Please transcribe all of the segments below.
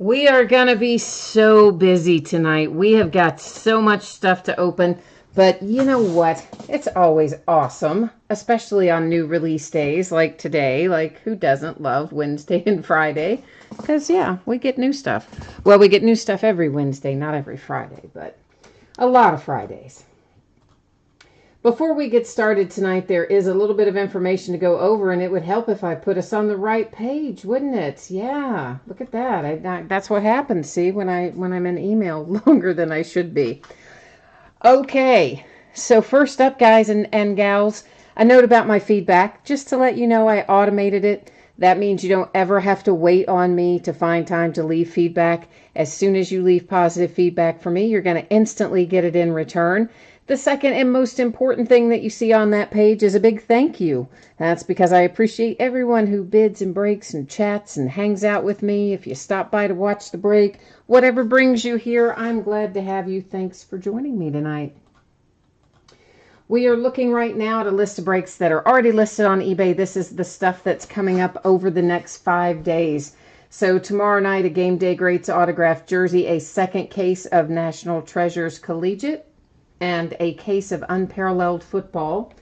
We are going to be so busy tonight. We have got so much stuff to open, but you know what? It's always awesome, especially on new release days like today. Like, who doesn't love Wednesday and Friday? Because, yeah, we get new stuff. Well, we get new stuff every Wednesday, not every Friday, but a lot of Fridays. Before we get started tonight, there is a little bit of information to go over, and it would help if I put us on the right page, wouldn't it? Yeah, look at that. That's what happens, see, when I'm in email longer than I should be. Okay, so first up, guys and gals, a note about my feedback. Just to let you know, I automated it. That means you don't ever have to wait on me to find time to leave feedback. As soon as you leave positive feedback for me, you're going to instantly get it in return. The second and most important thing that you see on that page is a big thank you. That's because I appreciate everyone who bids and breaks and chats and hangs out with me. If you stop by to watch the break, whatever brings you here, I'm glad to have you. Thanks for joining me tonight. We are looking right now at a list of breaks that are already listed on eBay. This is the stuff that's coming up over the next 5 days. So tomorrow night, a Game Day Greats autographed jersey, a second case of National Treasures Collegiate, and a case of Unparalleled Football.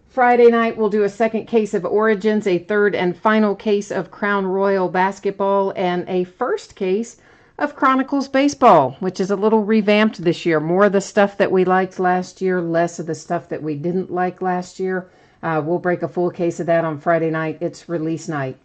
Friday night, we'll do a second case of Origins, a third and final case of Crown Royal Basketball, and a first case of Chronicles Baseball, which is a little revamped this year. More of the stuff that we liked last year, less of the stuff that we didn't like last year. We'll break a full case of that on Friday night. It's release night.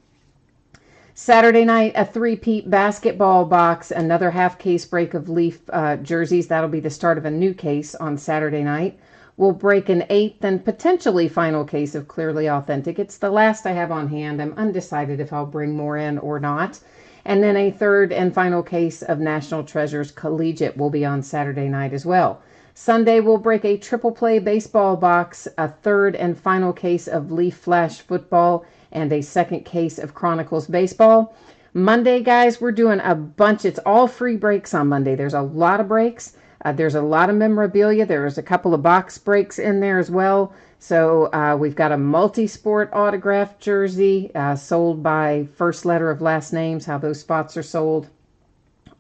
Saturday night, a three-peat basketball box, another half case break of Leaf jerseys. That'll be the start of a new case on Saturday night. We'll break an eighth and potentially final case of Clearly Authentic. It's the last I have on hand. I'm undecided if I'll bring more in or not. And then a third and final case of National Treasures Collegiate will be on Saturday night as well. Sunday, we'll break a triple play baseball box, a third and final case of Leaf Flash Football, and a second case of Chronicles Baseball. Monday, guys, we're doing a bunch. It's all free breaks on Monday. There's a lot of breaks. There's a lot of memorabilia. There's a couple of box breaks in there as well. So we've got a multi-sport autographed jersey sold by first letter of last names, how those spots are sold.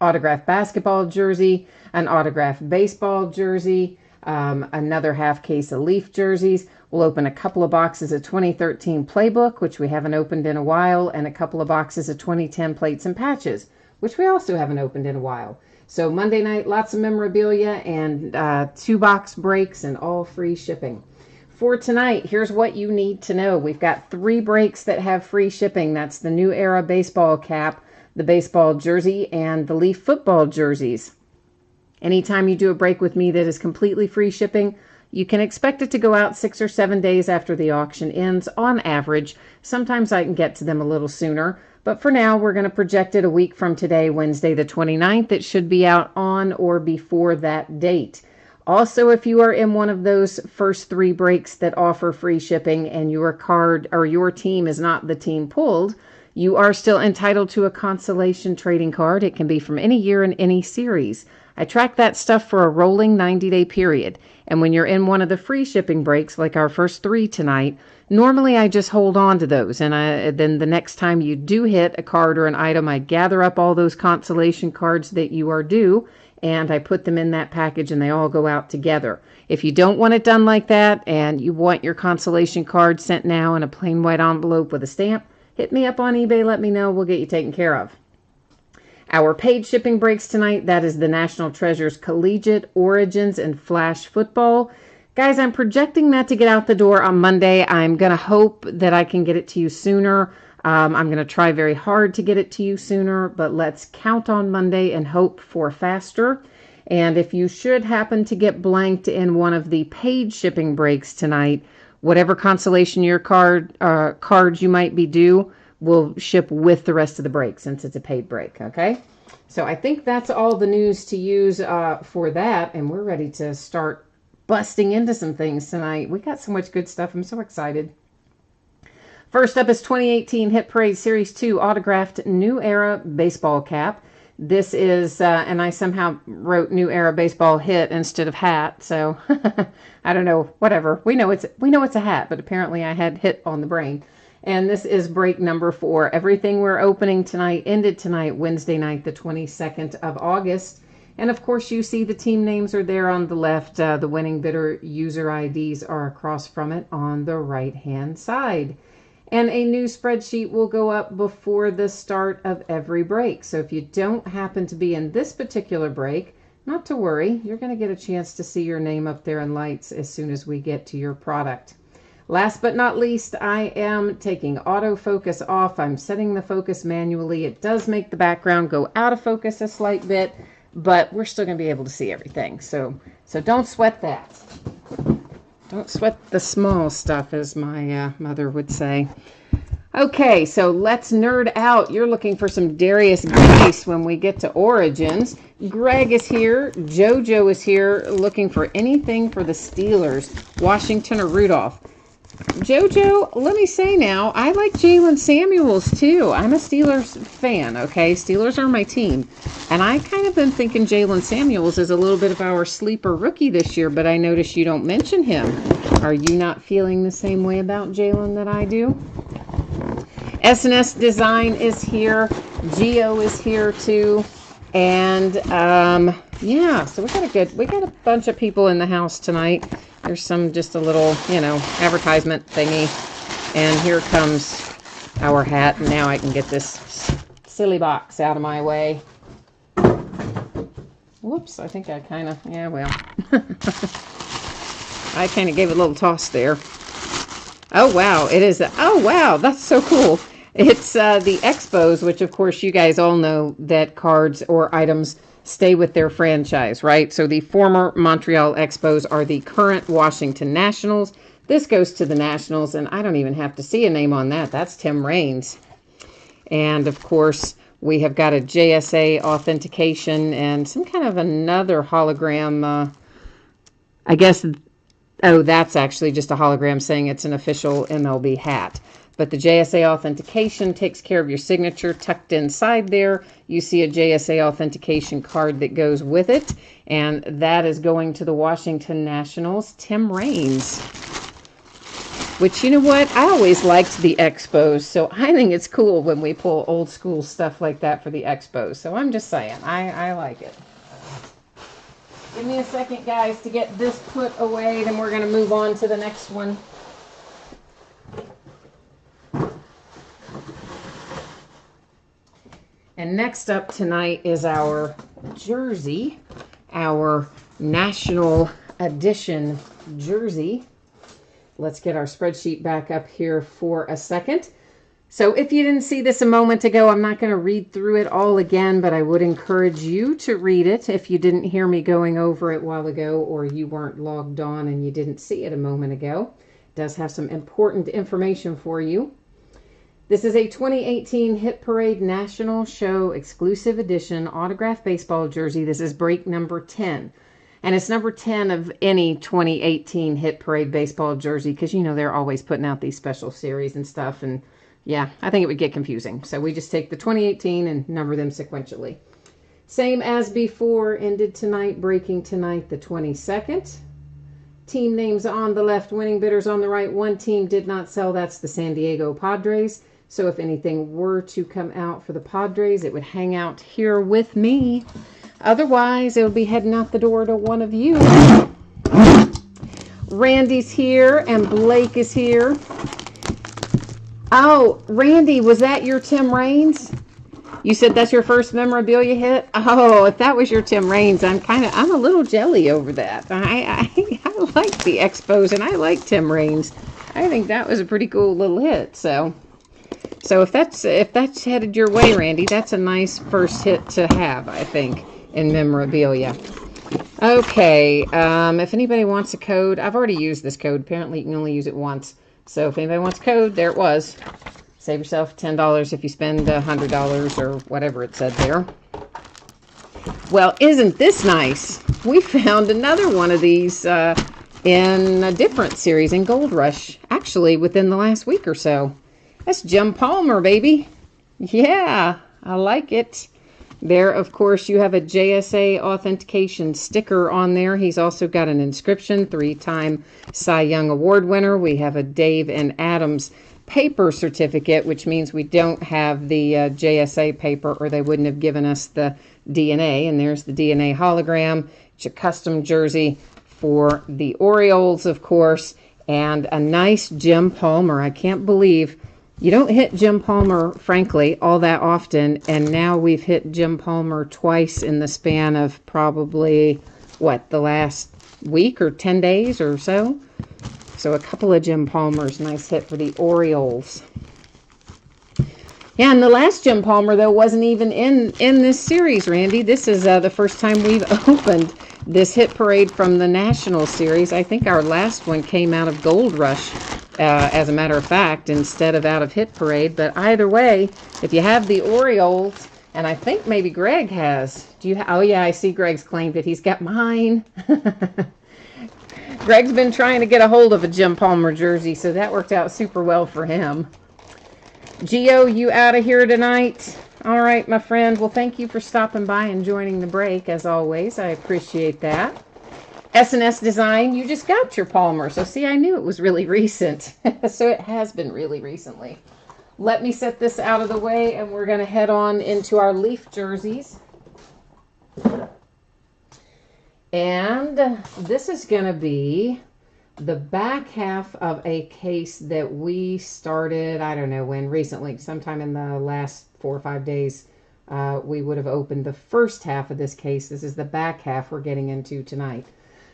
Autographed basketball jersey, an autographed baseball jersey, another half case of Leaf jerseys. We'll open a couple of boxes of 2013 Playbook, which we haven't opened in a while, and a couple of boxes of 2010 Plates and Patches, which we also haven't opened in a while. So Monday night, lots of memorabilia and 2-box breaks and all free shipping. For tonight, here's what you need to know. We've got 3 breaks that have free shipping. That's the New Era baseball cap, the baseball jersey, and the Leaf football jerseys. Anytime you do a break with me that is completely free shipping, you can expect it to go out 6 or 7 days after the auction ends on average. Sometimes I can get to them a little sooner, but for now we're going to project it a week from today, Wednesday the 29th. It should be out on or before that date. Also, if you are in one of those first 3 breaks that offer free shipping and your card or your team is not the team pulled, you are still entitled to a consolation trading card. It can be from any year in any series. I track that stuff for a rolling 90-day period. And when you're in one of the free shipping breaks, like our first 3 tonight, normally I just hold on to those. And then the next time you do hit a card or an item, I gather up all those consolation cards that you are due, and I put them in that package, and they all go out together. If you don't want it done like that, and you want your consolation card sent now in a plain white envelope with a stamp, hit me up on eBay, let me know, we'll get you taken care of. Our paid shipping breaks tonight, that is the National Treasures Collegiate, Origins, and Flash Football. Guys, I'm projecting that to get out the door on Monday. I'm going to hope that I can get it to you sooner. I'm going to try very hard to get it to you sooner, but let's count on Monday and hope for faster. And if you should happen to get blanked in one of the paid shipping breaks tonight, whatever consolation your cards you might be due will ship with the rest of the break since it's a paid break, okay? So I think that's all the news to use for that, and we're ready to start busting into some things tonight. We got so much good stuff. I'm so excited. First up is 2018 Hit Parade Series 2 autographed New Era baseball cap. This is, and I somehow wrote New Era baseball hit instead of hat, so I don't know, whatever. We know it's a hat, but apparently I had hit on the brain. And this is break number 4. Everything we're opening tonight ended tonight, Wednesday night, the 22nd of August. And of course, you see the team names are there on the left. The winning bidder user IDs are across from it on the right-hand side. And a new spreadsheet will go up before the start of every break. So if you don't happen to be in this particular break, not to worry, you're going to get a chance to see your name up there in lights as soon as we get to your product. Last but not least, I am taking autofocus off. I'm setting the focus manually. It does make the background go out of focus a slight bit, but we're still going to be able to see everything. So don't sweat that. Don't sweat the small stuff, as my mother would say. Okay, so let's nerd out. You're looking for some Darius Geis when we get to Origins. Greg is here. JoJo is here looking for anything for the Steelers, Washington or Rudolph. JoJo, let me say now, I like Jalen Samuels too. I'm a Steelers fan, okay? Steelers are my team. And I kind of been thinking Jalen Samuels is a little bit of our sleeper rookie this year, but I notice you don't mention him. Are you not feeling the same way about Jalen that I do? SNS Design is here. Geo is here too. And yeah, so we got a bunch of people in the house tonight. There's just a little, advertisement thingy. And here comes our hat. And now I can get this silly box out of my way. Whoops, I think I kind of, I kind of gave it a little toss there. Oh, wow, it is, oh, wow, that's so cool. It's the Expos, which, of course, you guys all know that cards or items stay with their franchise, right? So the former Montreal Expos are the current Washington Nationals. This goes to the Nationals, and I don't even have to see a name on that. That's Tim Raines. And, of course, we have got a JSA authentication and some kind of another hologram, I guess. Oh, that's actually just a hologram saying it's an official MLB hat. But the JSA authentication takes care of your signature tucked inside there. You see a JSA authentication card that goes with it. And that is going to the Washington Nationals, Tim Raines. Which, you know what? I always liked the Expos. So I think it's cool when we pull old school stuff like that for the Expos. So I'm just saying, I like it. Give me a second, guys, to get this put away. Then we're going to move on to the next one. And next up tonight is our jersey, our National Edition jersey. Let's get our spreadsheet back up here for a second. So if you didn't see this a moment ago, I'm not going to read through it all again, but I would encourage you to read it if you didn't hear me going over it a while ago or you weren't logged on and you didn't see it a moment ago. It does have some important information for you. This is a 2018 Hit Parade National Show exclusive edition autographed baseball jersey. This is break number 10. And it's number 10 of any 2018 Hit Parade baseball jersey because, they're always putting out these special series and stuff. And, yeah, I think it would get confusing. So we just take the 2018 and number them sequentially. Same as before, ended tonight, breaking tonight, the 22nd. Team names on the left, winning bidders on the right. One team did not sell. That's the San Diego Padres. So if anything were to come out for the Padres, it would hang out here with me. Otherwise, it would be heading out the door to one of you. Randy's here and Blake is here. Oh, Randy, was that your Tim Raines? You said that's your first memorabilia hit? Oh, if that was your Tim Raines, I'm a little jelly over that. I like the Expos and I like Tim Raines. I think that was a pretty cool little hit. So if that's headed your way, Randy, that's a nice first hit to have, I think, in memorabilia. Okay, if anybody wants a code, I've already used this code. Apparently, you can only use it once. So if anybody wants a code, there it was. Save yourself $10 if you spend $100 or whatever it said there. Well, isn't this nice? We found another one of these in a different series in Gold Rush, actually within the last week or so. That's Jim Palmer, baby. Yeah, I like it. There, of course, you have a JSA authentication sticker on there. He's also got an inscription, 3-time Cy Young Award winner. We have a Dave and Adams paper certificate, which means we don't have the JSA paper, or they wouldn't have given us the DNA. And there's the DNA hologram. It's a custom jersey for the Orioles, of course, and a nice Jim Palmer. I can't believe you don't hit Jim Palmer, frankly, all that often, and now we've hit Jim Palmer twice in the span of probably, what, the last week or 10 days or so? So a couple of Jim Palmers. Nice hit for the Orioles. Yeah, and the last Jim Palmer, though, wasn't even in this series, Randy. This is the first time we've opened this hit parade from the National Series. I think our last one came out of Gold Rush, as a matter of fact, instead of out of hit parade. But either way, if you have the Orioles, and I think maybe Greg has. Do you? Oh yeah, I see Greg's claimed it. He's got mine. Greg's been trying to get a hold of a Jim Palmer jersey, so that worked out super well for him. Gio, you out of here tonight? All right, my friend. Well, thank you for stopping by and joining the break, as always. I appreciate that. S&S Design, you just got your Palmer. So see, I knew it was really recent. So it has been really recently. Let me set this out of the way, and we're going to head on into our Leaf jerseys. And this is going to be the back half of a case that we started, I don't know when, recently, sometime in the last 4 or 5 days. We would have opened the first half of this case. This is the back half we're getting into tonight.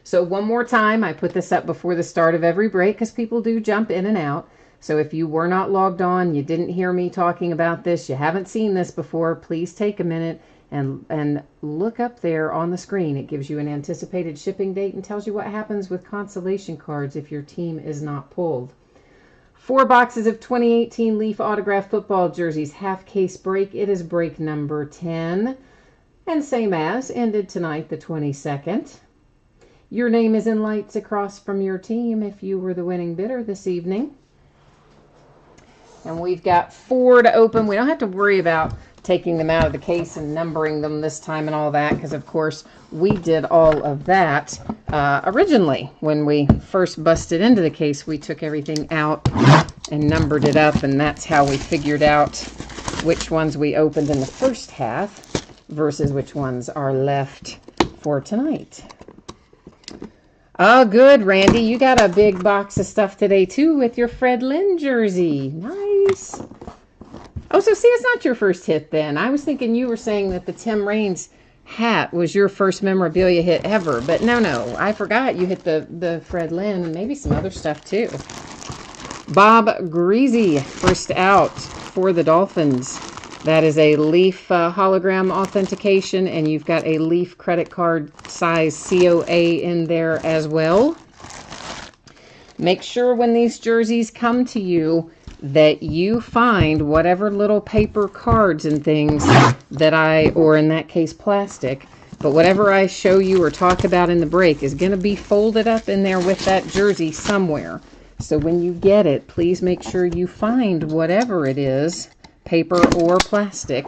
So one more time, I put this up before the start of every break because people do jump in and out. So if you were not logged on, you didn't hear me talking about this, you haven't seen this before, please take a minute and look up there on the screen. It gives you an anticipated shipping date and tells you what happens with consolation cards if your team is not pulled. 4 boxes of 2018 Leaf autographed football jerseys, half case break. It is break number 10. And same as, ended tonight the 22nd. Your name is in lights across from your team if you were the winning bidder this evening. And we've got 4 to open. We don't have to worry about taking them out of the case and numbering them this time and all that, because of course we did all of that originally. When we first busted into the case, we took everything out and numbered it up, and that's how we figured out which ones we opened in the first half versus which ones are left for tonight. Oh, good, Randy. You got a big box of stuff today, too, with your Fred Lynn jersey. Nice. Oh, so see, it's not your first hit, then. I was thinking you were saying that the Tim Raines hat was your first memorabilia hit ever. But no, I forgot you hit the Fred Lynn and maybe some other stuff, too. Bob Greasy, first out for the Dolphins. That is a Leaf hologram authentication, and you've got a Leaf credit card size COA in there as well. Make sure when these jerseys come to you that you find whatever little paper cards and things that or in that case plastic, but whatever I show you or talk about in the break is going to be folded up in there with that jersey somewhere. So when you get it, please make sure you find whatever it is, paper or plastic,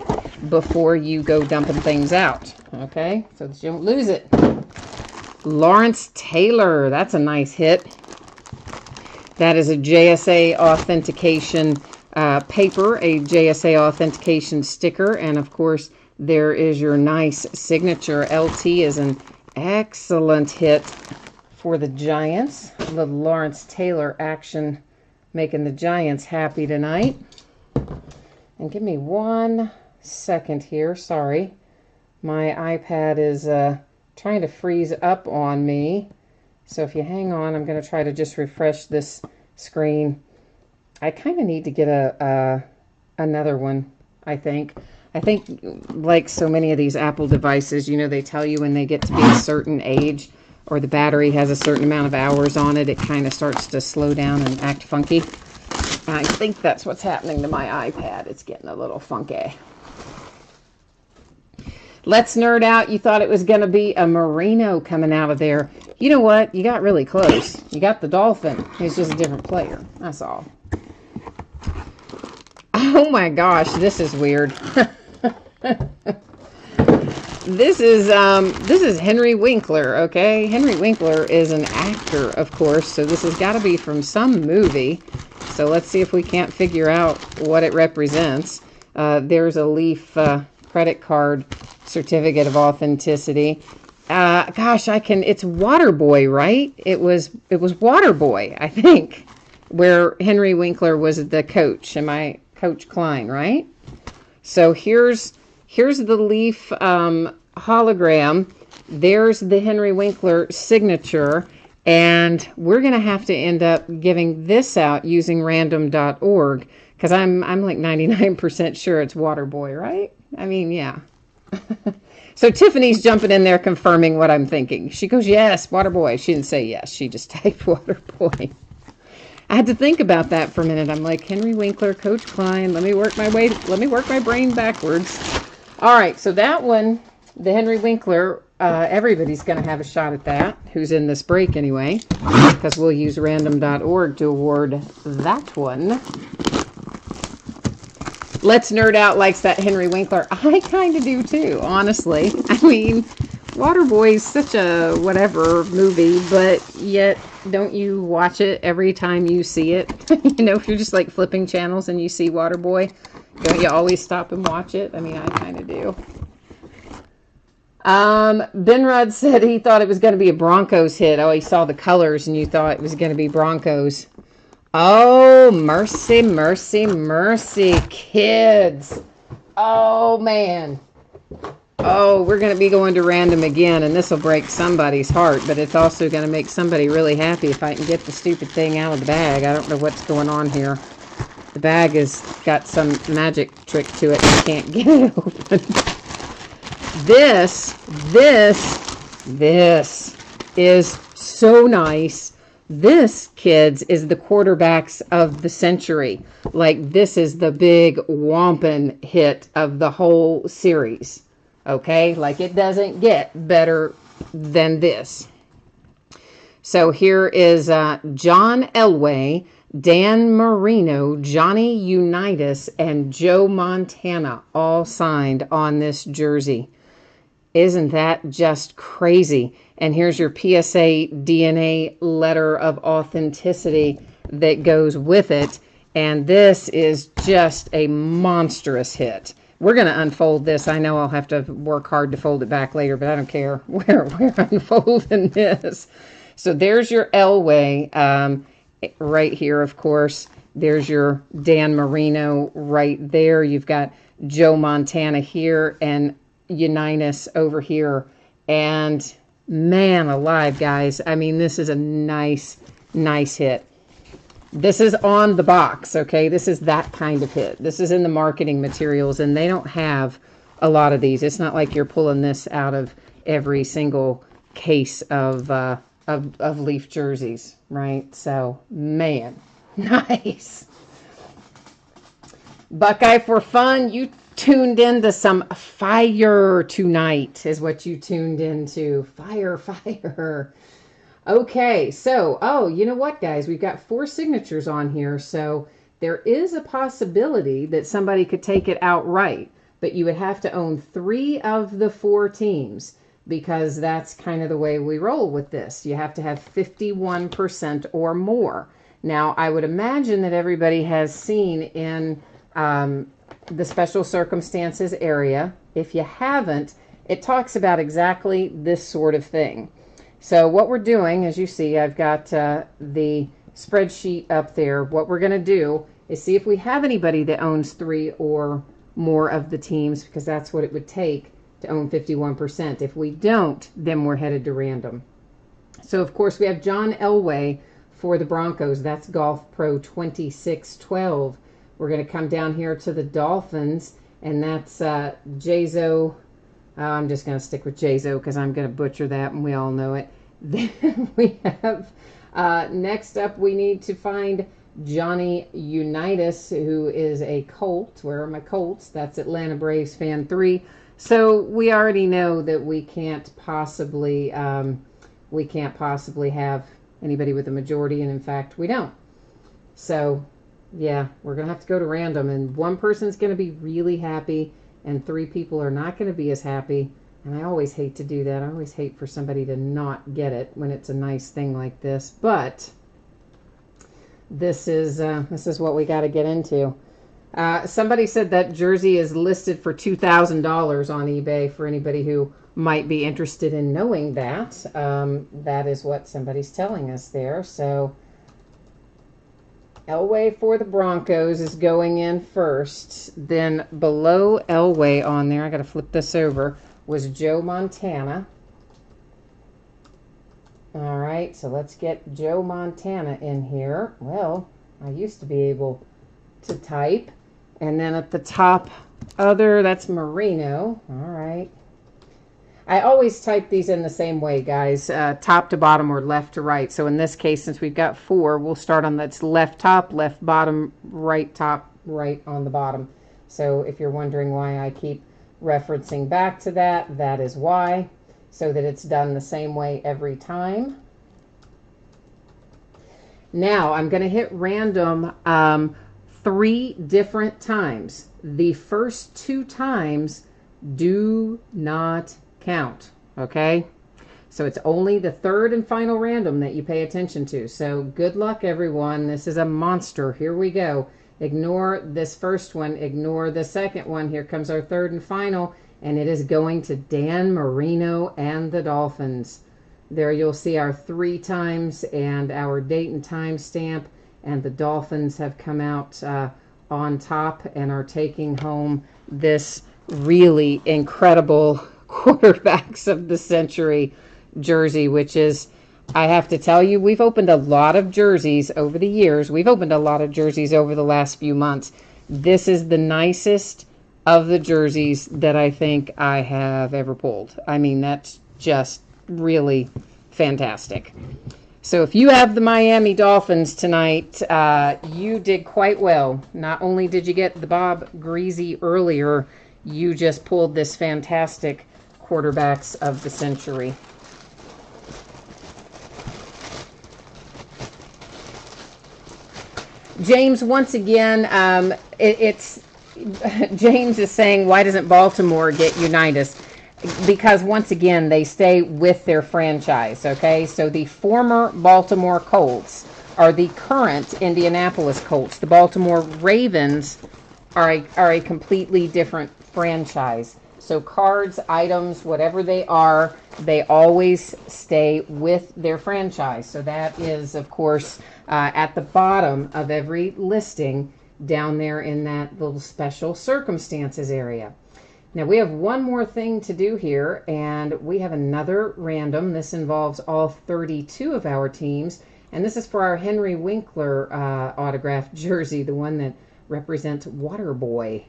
before you go dumping things out. Okay, so that you don't lose it. Lawrence Taylor, that's a nice hit. That is a JSA authentication paper, a JSA authentication sticker, and of course there is your nice signature. LT is an excellent hit for the Giants. The Lawrence Taylor action making the Giants happy tonight. And give me 1 second here. Sorry. My iPad is trying to freeze up on me. So if you hang on, I'm going to try to just refresh this screen. I kind of need to get another one, I think. I think like so many of these Apple devices, you know, they tell you when they get to be a certain age or the battery has a certain amount of hours on it, it kind of starts to slow down and act funky. I think that's what's happening to my iPad. It's getting a little funky. Let's nerd out. You thought it was going to be a Merino coming out of there. You know what? You got really close. You got the Dolphin. He's just a different player. That's all. Oh my gosh, this is weird. This is Henry Winkler, okay? Henry Winkler is an actor, of course, so this has got to be from some movie. So let's see if we can't figure out what it represents. There's a Leaf credit card certificate of authenticity. Gosh, it's Waterboy, right? It was Waterboy, I think, where Henry Winkler was the coach. Am I Coach Klein, right? So here's the Leaf hologram. There's the Henry Winkler signature, and we're going to have to end up giving this out using random.org, because I'm like 99% sure it's Waterboy, right? I mean, yeah. So Tiffany's jumping in there confirming what I'm thinking. She goes, yes, Waterboy. She didn't say yes. She just typed Waterboy. I had to think about that for a minute. I'm like, Henry Winkler, Coach Klein. Let me work my brain backwards. All right, so that one, the Henry Winkler, everybody's going to have a shot at that, who's in this break anyway, because we'll use random.org to award that one. Let's Nerd Out likes that Henry Winkler. I kind of do too, honestly. I mean, Waterboy's such a whatever movie, but yet don't you watch it every time you see it? You know, if you're just like flipping channels and you see Waterboy, don't you always stop and watch it? I mean, I kind of do. Benrod said he thought it was going to be a Broncos hit. Oh, he saw the colors and you thought it was going to be Broncos. Oh, mercy, mercy, mercy, kids. Oh, man. Oh, we're going to be going to random again, and this will break somebody's heart, but it's also going to make somebody really happy if I can get the stupid thing out of the bag. I don't know what's going on here. The bag has got some magic trick to it, and I can't get it open. This is so nice. This, kids, is the quarterbacks of the century. Like, this is the big whomping hit of the whole series. Okay? Like, it doesn't get better than this. So here is John Elway, Dan Marino, Johnny Unitas, and Joe Montana all signed on this jersey. Isn't that just crazy? And here's your PSA DNA letter of authenticity that goes with it. And this is just a monstrous hit. We're going to unfold this. I know I'll have to work hard to fold it back later, but I don't care. We're unfolding this. So there's your Elway right here, of course. There's your Dan Marino right there. You've got Joe Montana here and Unitas over here. And man alive, guys. I mean, this is a nice hit. This is on the box, okay? This is that kind of hit. This is in the marketing materials, and they don't have a lot of these. It's not like you're pulling this out of every single case of Leaf jerseys, right? So, man, nice. Buckeye for fun. You tuned into some fire tonight, is what you tuned into. Fire. Okay, so, oh, you know what, guys? We've got 4 signatures on here, so there is a possibility that somebody could take it outright, but you would have to own 3 of the 4 teams, because that's kind of the way we roll with this. You have to have 51% or more. Now, I would imagine that everybody has seen in the special circumstances area. If you haven't, it talks about exactly this sort of thing. So what we're doing, as you see, I've got the spreadsheet up there. What we're going to do is see if we have anybody that owns 3 or more of the teams, because that's what it would take to own 51%. If we don't, then we're headed to random. So, of course, we have John Elway for the Broncos. That's Golf Pro 2612. We're going to come down here to the Dolphins, and that's Jazo. I'm just going to stick with Jazo because I'm going to butcher that, and we all know it. Then we have, next up, we need to find Johnny Unitas, who is a Colt. Where are my Colts? That's Atlanta Braves fan 3. So we already know that we can't possibly have anybody with a majority, and in fact, we don't. So, yeah, we're going to have to go to random, and one person's going to be really happy, and 3 people are not going to be as happy. And I always hate to do that. I always hate for somebody to not get it when it's a nice thing like this. But this is what we got to get into. Somebody said that jersey is listed for $2,000 on eBay for anybody who might be interested in knowing that. That is what somebody's telling us there. So Elway for the Broncos is going in first. Then below Elway on there, I got to flip this over, was Joe Montana. All right, so let's get Joe Montana in here. Well, I used to be able to type. And then at the top, that's Marino. All right. I always type these in the same way, guys, top to bottom or left to right. So in this case, since we've got 4, we'll start on that's left top, left bottom, right top, right on the bottom. So if you're wondering why I keep referencing back to that, that is why, so that it's done the same way every time. Now I'm going to hit random 3 different times. The first 2 times do not count, okay? So it's only the third and final random that you pay attention to. So good luck, everyone. This is a monster. Here we go. Ignore this first one. Ignore the second one. Here comes our third and final, and it is going to Dan Marino and the Dolphins. There you'll see our 3 times and our date and time stamp, and the Dolphins have come out on top and are taking home this really incredible quarterbacks of the century jersey, which is, I have to tell you, we've opened a lot of jerseys over the years. We've opened a lot of jerseys over the last few months. This is the nicest of the jerseys that I think I have ever pulled. I mean, that's just really fantastic. So if you have the Miami Dolphins tonight, you did quite well. Not only did you get the Bob Greasy earlier, you just pulled this fantastic quarterbacks of the century. James, once again, James is saying, why doesn't Baltimore get Unitas? Because once again, they stay with their franchise, okay? So the former Baltimore Colts are the current Indianapolis Colts. The Baltimore Ravens are a completely different franchise. So cards, items, whatever they are, they always stay with their franchise. So that is, of course, at the bottom of every listing down there in that little special circumstances area. Now we have one more thing to do here, and we have another random. This involves all 32 of our teams, and this is for our Henry Winkler autographed jersey, the one that represents Waterboy.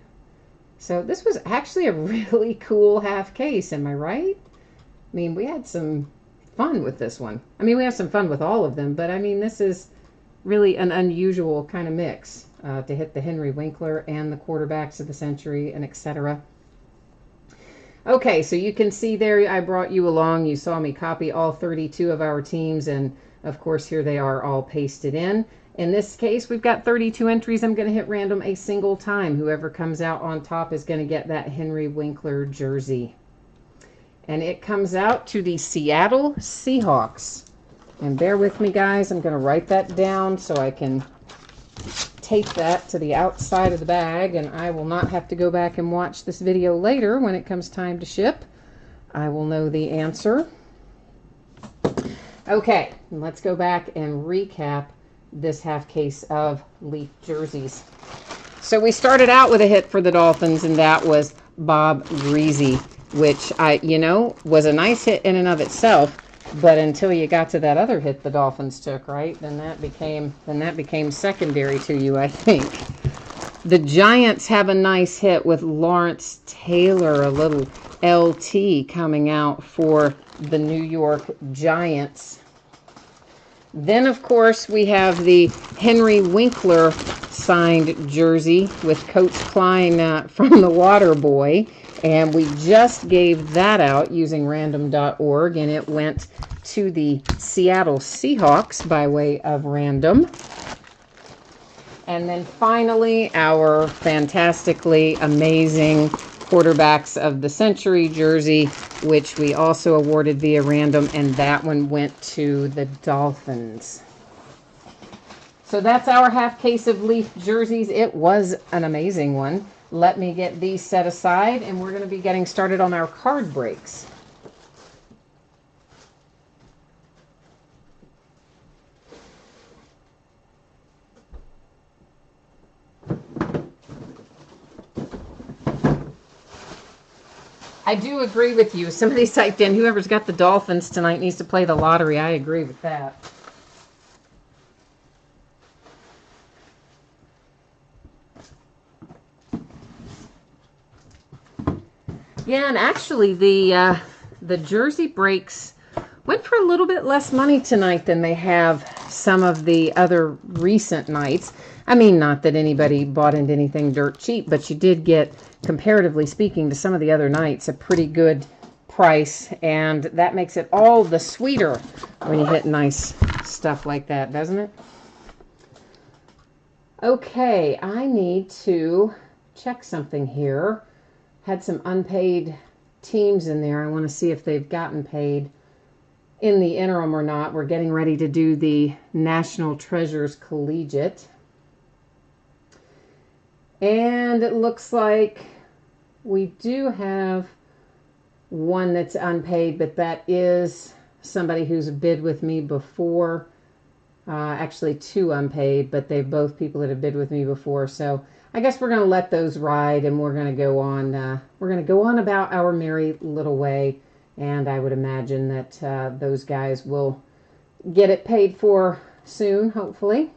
So this was actually a really cool half case, am I right? I mean, we had some fun with this one. I mean, we have some fun with all of them, but I mean, this is really an unusual kind of mix to hit the Henry Winkler and the quarterbacks of the century and etc. Okay, so you can see there, I brought you along. You saw me copy all 32 of our teams, and of course, here they are all pasted in. In this case, we've got 32 entries. I'm going to hit random a single time. Whoever comes out on top is going to get that Henry Winkler jersey. And it comes out to the Seattle Seahawks. And bear with me, guys. I'm going to write that down so I can tape that to the outside of the bag, and I will not have to go back and watch this video later when it comes time to ship. I will know the answer. Okay, let's go back and recap this half case of Leaf jerseys. So we started out with a hit for the Dolphins, and that was Bob Greasy, which was a nice hit in and of itself, but until you got to that other hit the Dolphins took, right? Then that became secondary to you, I think. The Giants have a nice hit with Lawrence Taylor, a little LT coming out for the New York Giants. Then, of course, we have the Henry Winkler signed jersey with Coach Klein from the Waterboy. And we just gave that out using random.org, and it went to the Seattle Seahawks by way of random. And then finally, our fantastically amazing quarterbacks of the century jersey, which we also awarded via random, and that one went to the Dolphins. So that's our half case of Leaf jerseys. It was an amazing one. Let me get these set aside, and we're going to be getting started on our card breaks. I do agree with you. Somebody typed in, whoever's got the Dolphins tonight needs to play the lottery. I agree with that. Yeah, and actually the jersey breaks went for a little bit less money tonight than they have some of the other recent nights. I mean, not that anybody bought into anything dirt cheap, but you did get, comparatively speaking to some of the other nights, a pretty good price, and that makes it all the sweeter when you hit nice stuff like that, doesn't it? Okay, I need to check something here. Had some unpaid teams in there. I want to see if they've gotten paid in the interim or not. We're getting ready to do the National Treasures Collegiate. And it looks like we do have one that's unpaid, but that is somebody who's bid with me before. Actually, two unpaid, but they're both people that have bid with me before. So I guess we're going to let those ride, and we're going to go on. We're going to go on about our merry little way, and I would imagine that those guys will get it paid for soon, hopefully.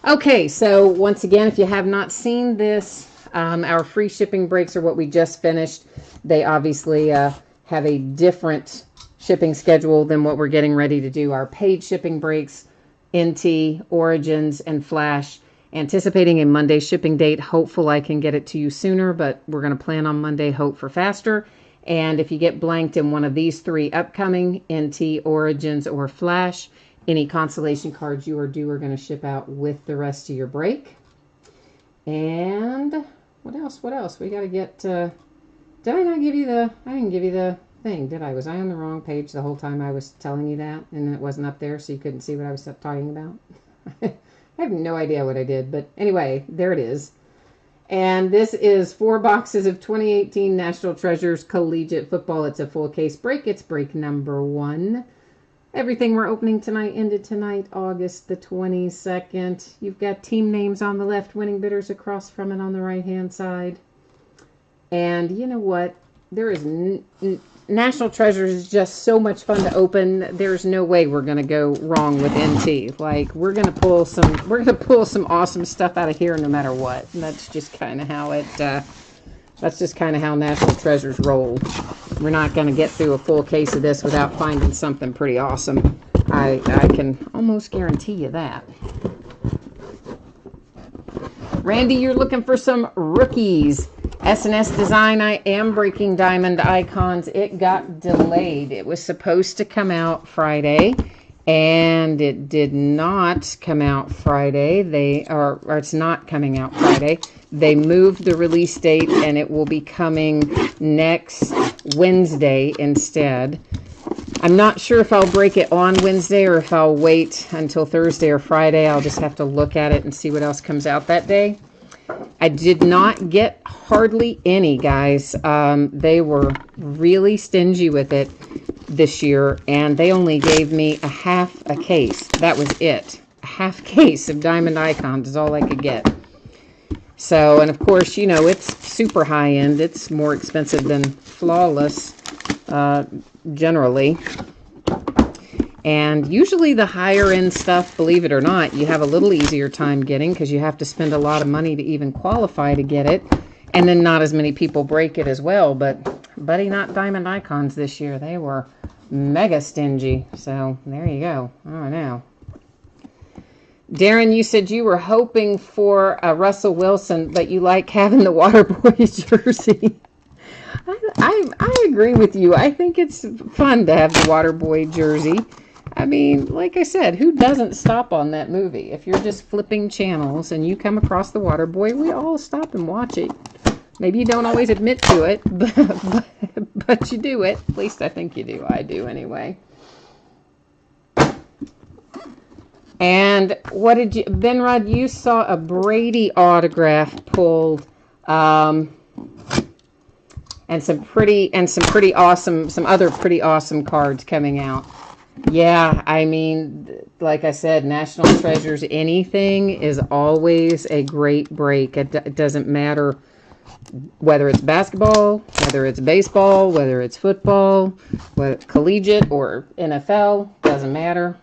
Okay, so once again, if you have not seen this, our free shipping breaks are what we just finished. They obviously have a different shipping schedule than what we're getting ready to do. Our paid shipping breaks, NT, Origins, and Flash. Anticipating a Monday shipping date. Hopeful I can get it to you sooner, but we're going to plan on Monday, hope for faster. And if you get blanked in one of these three upcoming, NT, Origins, or Flash, any consolation cards you are due are going to ship out with the rest of your break. And what else? What else? We got to get... did I not give you the... I didn't give you the thing, did I? Was I on the wrong page the whole time I was telling you that? And it wasn't up there, so you couldn't see what I was talking about? I have no idea what I did, but anyway, there it is. And this is 4 boxes of 2018 National Treasures Collegiate Football. It's a full case break. It's break number 1. Everything we're opening tonight ended tonight, August the 22nd. You've got team names on the left, winning bidders across from it on the right-hand side. And you know what? There is National Treasures is just so much fun to open. There's no way we're going to go wrong with NT. Like, we're going to pull some awesome stuff out of here no matter what. And that's just kind of how it that's just kind of how National Treasures roll. We're not going to get through a full case of this without finding something pretty awesome. I can almost guarantee you that. Randy, you're looking for some rookies. S&S Design, I am breaking Diamond Icons. It got delayed. It was supposed to come out Friday, and it did not come out Friday. Or it's not coming out Friday. They moved the release date, and it will be coming next Wednesday instead. I'm not sure if I'll break it on Wednesday or if I'll wait until Thursday or Friday. I'll just have to look at it and see what else comes out that day. I did not get hardly any, guys. They were really stingy with it this year, and they only gave me a half a case. That was it. A half case of Diamond Icons is all I could get. So, and of course, you know, it's super high-end. It's more expensive than Flawless, generally. And usually the higher end stuff, believe it or not, you have a little easier time getting because you have to spend a lot of money to even qualify to get it. And then not as many people break it as well. But, buddy, not Diamond Icons this year. They were mega stingy. So, there you go. Oh, no. Darren, you said you were hoping for a Russell Wilson, but you like having the Waterboy jersey. I agree with you. I think it's fun to have the Waterboy jersey. I mean, like I said, who doesn't stop on that movie? If you're just flipping channels and you come across the Waterboy, we all stop and watch it. Maybe you don't always admit to it, but you do it. At least I think you do. I do anyway. And what did you, Benrod, you saw a Brady autograph pulled, and some other pretty awesome cards coming out. Yeah, I mean, like I said, National Treasures, anything is always a great break. It doesn't matter whether it's basketball, whether it's baseball, whether it's football, whether it's collegiate or NFL, doesn't matter.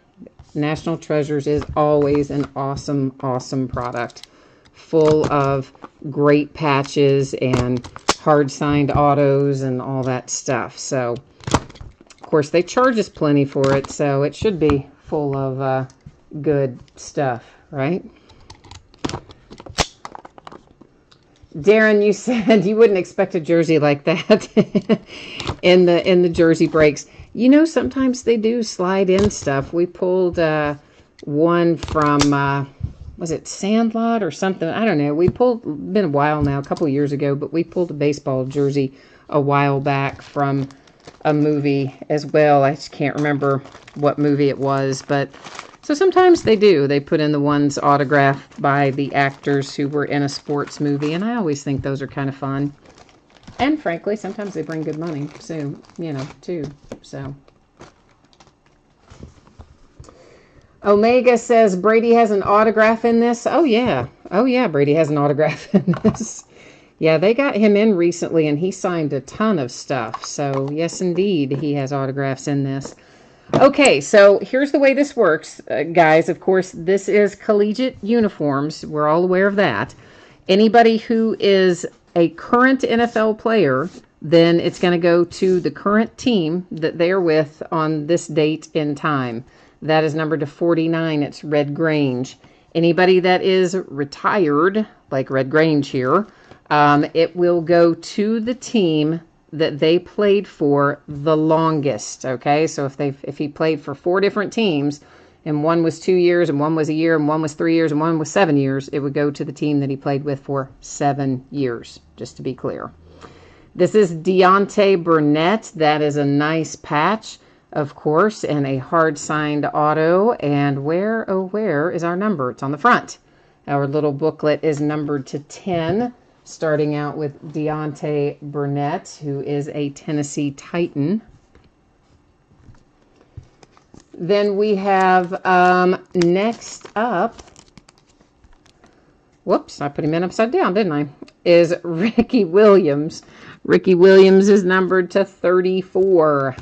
National Treasures is always an awesome, awesome product, full of great patches and hard-signed autos and all that stuff. So, of course, they charge us plenty for it, so it should be full of good stuff, right? Darren, you said you wouldn't expect a jersey like that in the jersey breaks. You know, sometimes they do slide in stuff. We pulled one from, was it Sandlot or something? I don't know. Been a while now, a couple of years ago, but we pulled a baseball jersey a while back from a movie as well. I just can't remember what movie it was, but so sometimes they do. They put in the ones autographed by the actors who were in a sports movie, and I always think those are kind of fun. And frankly, sometimes they bring good money, so, you know, too. So, Omega says Brady has an autograph in this. Oh yeah, Brady has an autograph in this. Yeah, they got him in recently, and he signed a ton of stuff. So yes, indeed, he has autographs in this. Okay, so here's the way this works, guys. Of course, this is collegiate uniforms. We're all aware of that. Anybody who is a current NFL player, then it's going to go to the current team that they are with on this date in time. That is numbered to 49. It's Red Grange. Anybody that is retired, like Red Grange here, it will go to the team that they played for the longest. Okay, so if he played for 4 different teams, and one was 2 years, and one was a year, and one was 3 years, and one was 7 years, it would go to the team that he played with for 7 years, just to be clear. This is Deontay Burnett. That is a nice patch, of course, and a hard-signed auto. And where, oh, where is our number? It's on the front. Our little booklet is numbered to 10, starting out with Deontay Burnett, who is a Tennessee Titan. Then we have, next up, whoops, I put him in upside down, didn't I? Is Ricky Williams. Ricky Williams is numbered to 34.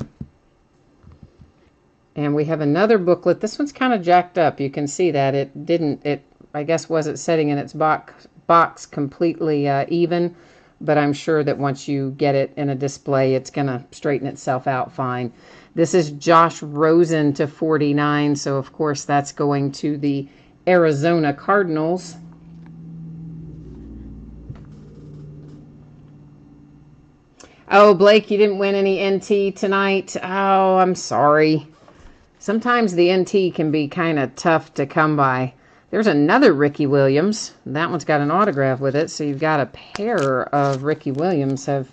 And we have another booklet. This one's kind of jacked up. You can see that it I guess wasn't setting in its box completely even, but I'm sure that once you get it in a display, it's going to straighten itself out fine. This is Josh Rosen to 49, so of course that's going to the Arizona Cardinals. Oh, Blake, you didn't win any NT tonight. Oh, I'm sorry. Sometimes the NT can be kind of tough to come by. There's another Ricky Williams. That one's got an autograph with it, so you've got a pair of Ricky Williams have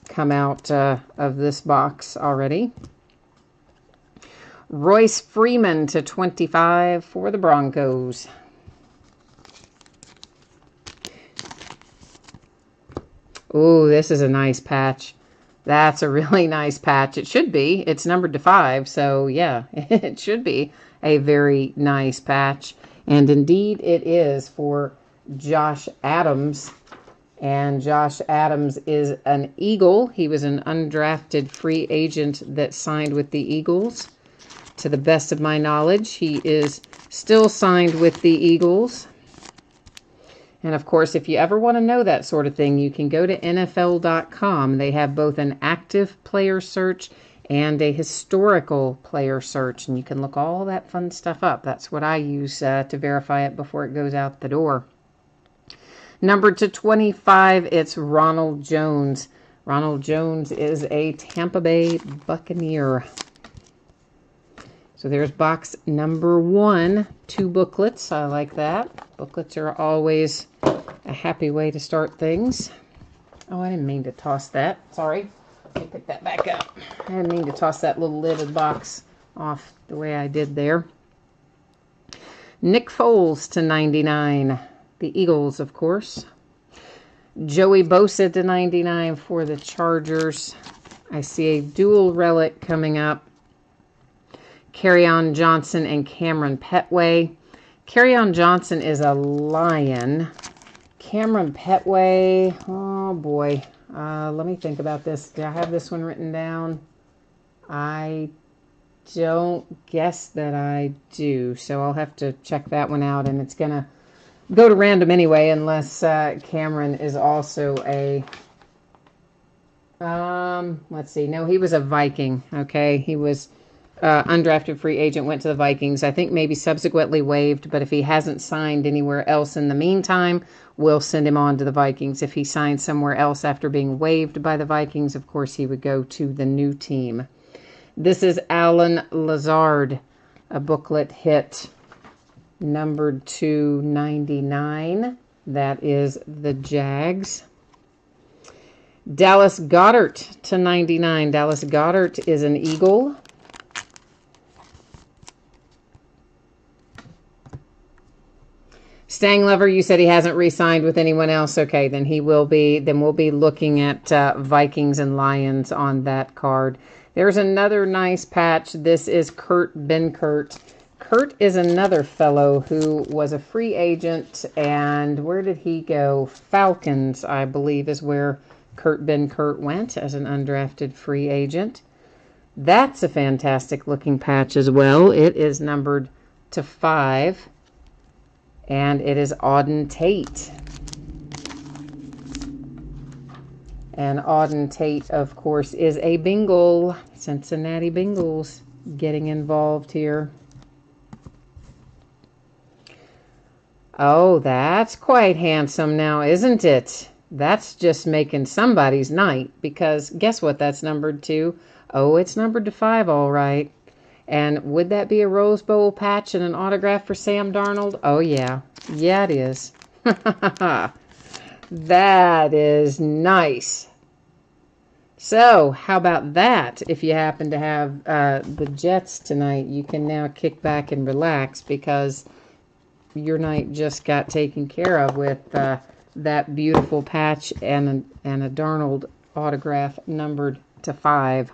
come out of this box already. Royce Freeman to 25 for the Broncos. Oh, this is a nice patch. That's a really nice patch. It should be. It's numbered to 5, so yeah, it should be a very nice patch. And indeed it is for Josh Adams. And Josh Adams is an Eagle. He was an undrafted free agent that signed with the Eagles. To the best of my knowledge, he is still signed with the Eagles. And of course, if you ever want to know that sort of thing, you can go to NFL.com. They have both an active player search and a historical player search, and you can look all that fun stuff up. That's what I use to verify it before it goes out the door. Number to 25, it's Ronald Jones. Ronald Jones is a Tampa Bay Buccaneer. So there's box number 1, 2 booklets. I like that. Booklets are always a happy way to start things. Oh, I didn't mean to toss that. Sorry. Let me pick that back up. I didn't mean to toss that little lidded box off the way I did there. Nick Foles to 99. The Eagles, of course. Joey Bosa to 99 for the Chargers. I see a dual relic coming up. Kerryon Johnson and Cameron Petway. Kerryon Johnson is a Lion. Cameron Petway, oh boy. Let me think about this. Do I have this one written down? I don't guess that I do, so I'll have to check that one out, and it's going to go to random anyway, unless Cameron is also a, let's see, no, he was a Viking, okay? He was undrafted free agent, went to the Vikings, I think maybe subsequently waived, but if he hasn't signed anywhere else in the meantime, we'll send him on to the Vikings. If he signs somewhere else after being waived by the Vikings, of course, he would go to the new team. This is Alan Lazard, a booklet hit, numbered to 99. That is the Jags. Dallas Goedert to 99. Dallas Goedert is an Eagle. Stang Lover, you said he hasn't re-signed with anyone else. Okay, then he will be. Then we'll be looking at Vikings and Lions on that card. There's another nice patch. This is Kurt Benkert. Kurt is another fellow who was a free agent, and where did he go? Falcons, I believe, is where Kurt Benkert went as an undrafted free agent. That's a fantastic looking patch as well. It is numbered to 5. And it is Auden Tate. And Auden Tate, of course, is a Bengal. Cincinnati Bengals getting involved here. Oh, that's quite handsome now, isn't it? That's just making somebody's night, because guess what that's numbered to? Oh, it's numbered to 5, all right. And would that be a Rose Bowl patch and an autograph for Sam Darnold? Oh, yeah. Yeah, it is. That is nice. So, how about that? If you happen to have the Jets tonight, you can now kick back and relax, because your night just got taken care of with that beautiful patch and a Darnold autograph numbered to 5.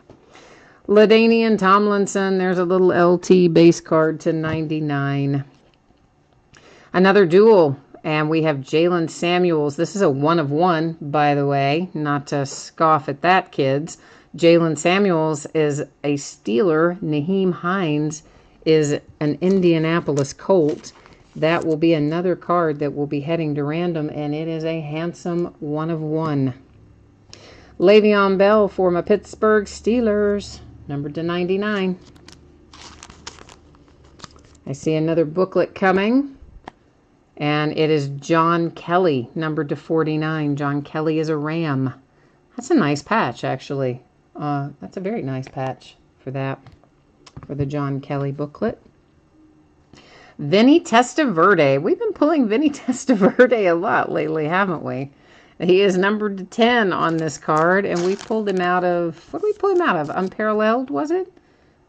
LaDainian Tomlinson, there's a little LT base card to 99. Another duel, and we have Jalen Samuels. This is a 1 of 1, by the way, not to scoff at that, kids. Jalen Samuels is a Steeler. Nyheim Hines is an Indianapolis Colt. That will be another card that will be heading to random, and it is a handsome 1 of 1. Le'Veon Bell for my Pittsburgh Steelers, numbered to 99. I see another booklet coming, and it is John Kelly, numbered to 49. John Kelly is a Ram. That's a nice patch, actually. That's a very nice patch for that, for the John Kelly booklet. Vinny Testaverde. We've been pulling Vinny Testaverde a lot lately, haven't we? He is numbered to 10 on this card, and we pulled him out of, what did we pull him out of? Unparalleled, was it?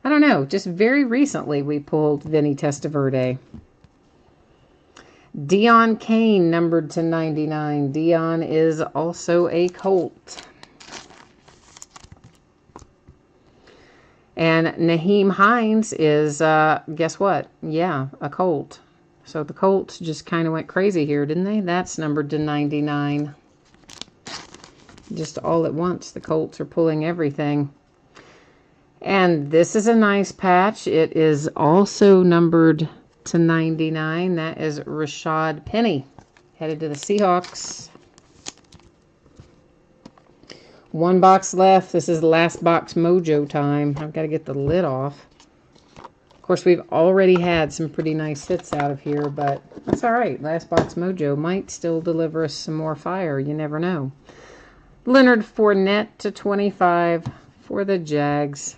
I don't know. Just very recently we pulled Vinny Testaverde. Dion Kane, numbered to 99. Dion is also a Colt. And Nyheim Hines is, guess what? Yeah, a Colt. So the Colts just kind of went crazy here, didn't they? That's numbered to 99. Just all at once, the Colts are pulling everything. And this is a nice patch. It is also numbered to 99. That is Rashad Penny, headed to the Seahawks. 1 box left. This is last box mojo time. I've got to get the lid off. Of course, we've already had some pretty nice hits out of here, but that's all right. Last box mojo might still deliver us some more fire. You never know. Leonard Fournette to 25 for the Jags.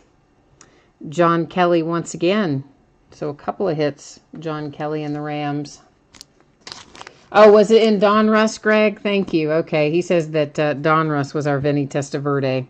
John Kelly once again. So a couple of hits, John Kelly and the Rams. Oh, was it in Donruss, Greg? Thank you. Okay, he says that Donruss was our Vinny Testaverde.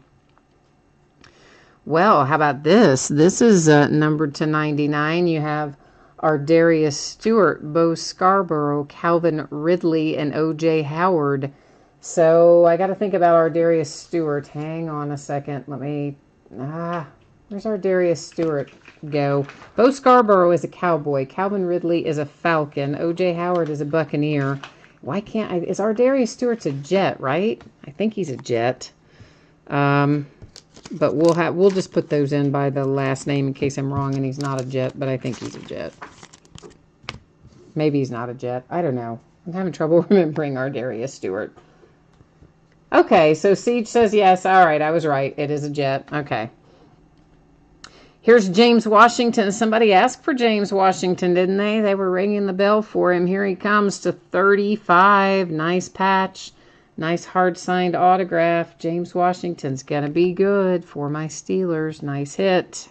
Well, how about this? This is numbered to 99. You have our Darius Stewart, Bo Scarborough, Calvin Ridley, and O.J. Howard. So I got to think about our Darius Stewart. Hang on a second. Let me... where's our Darius Stewart go? Bo Scarborough is a Cowboy. Calvin Ridley is a Falcon. O.J. Howard is a Buccaneer. Why can't I... Is our Darius Stewart's a Jet, right? I think he's a Jet. But we'll just put those in by the last name in case I'm wrong and he's not a Jet, but I think he's a Jet. Maybe he's not a Jet. I don't know. I'm having trouble remembering our Darius Stewart. Okay, so Siege says yes. All right, I was right. It is a Jet. Okay. Here's James Washington. Somebody asked for James Washington, didn't they? They were ringing the bell for him. Here he comes to 35. Nice patch. Nice hard-signed autograph. James Washington's going to be good for my Steelers. Nice hit.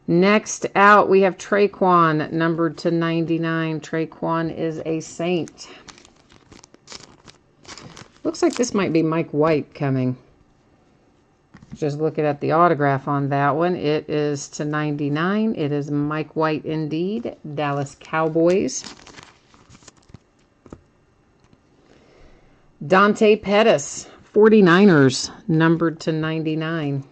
Next out, we have Traquan, numbered to 99. Traquan is a Saint. Looks like this might be Mike White coming. Just looking at the autograph on that one. It is to 99. It is Mike White indeed. Dallas Cowboys. Dante Pettis, 49ers, numbered to 99.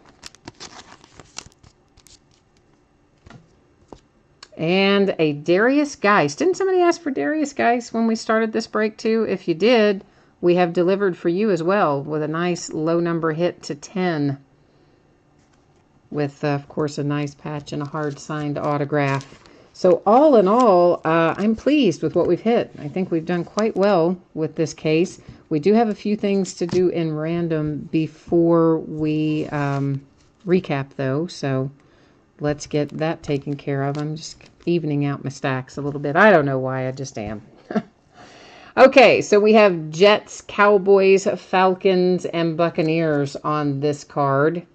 And a Darius Geis. Didn't somebody ask for Darius Geis when we started this break too? If you did, we have delivered for you as well with a nice low number hit to 10. With, of course, a nice patch and a hard signed autograph. So all in all, I'm pleased with what we've hit. I think we've done quite well with this case. We do have a few things to do in random before we recap, though. So let's get that taken care of. I'm just evening out my stacks a little bit. I don't know why, I just am. Okay, so we have Jets, Cowboys, Falcons, and Buccaneers on this card.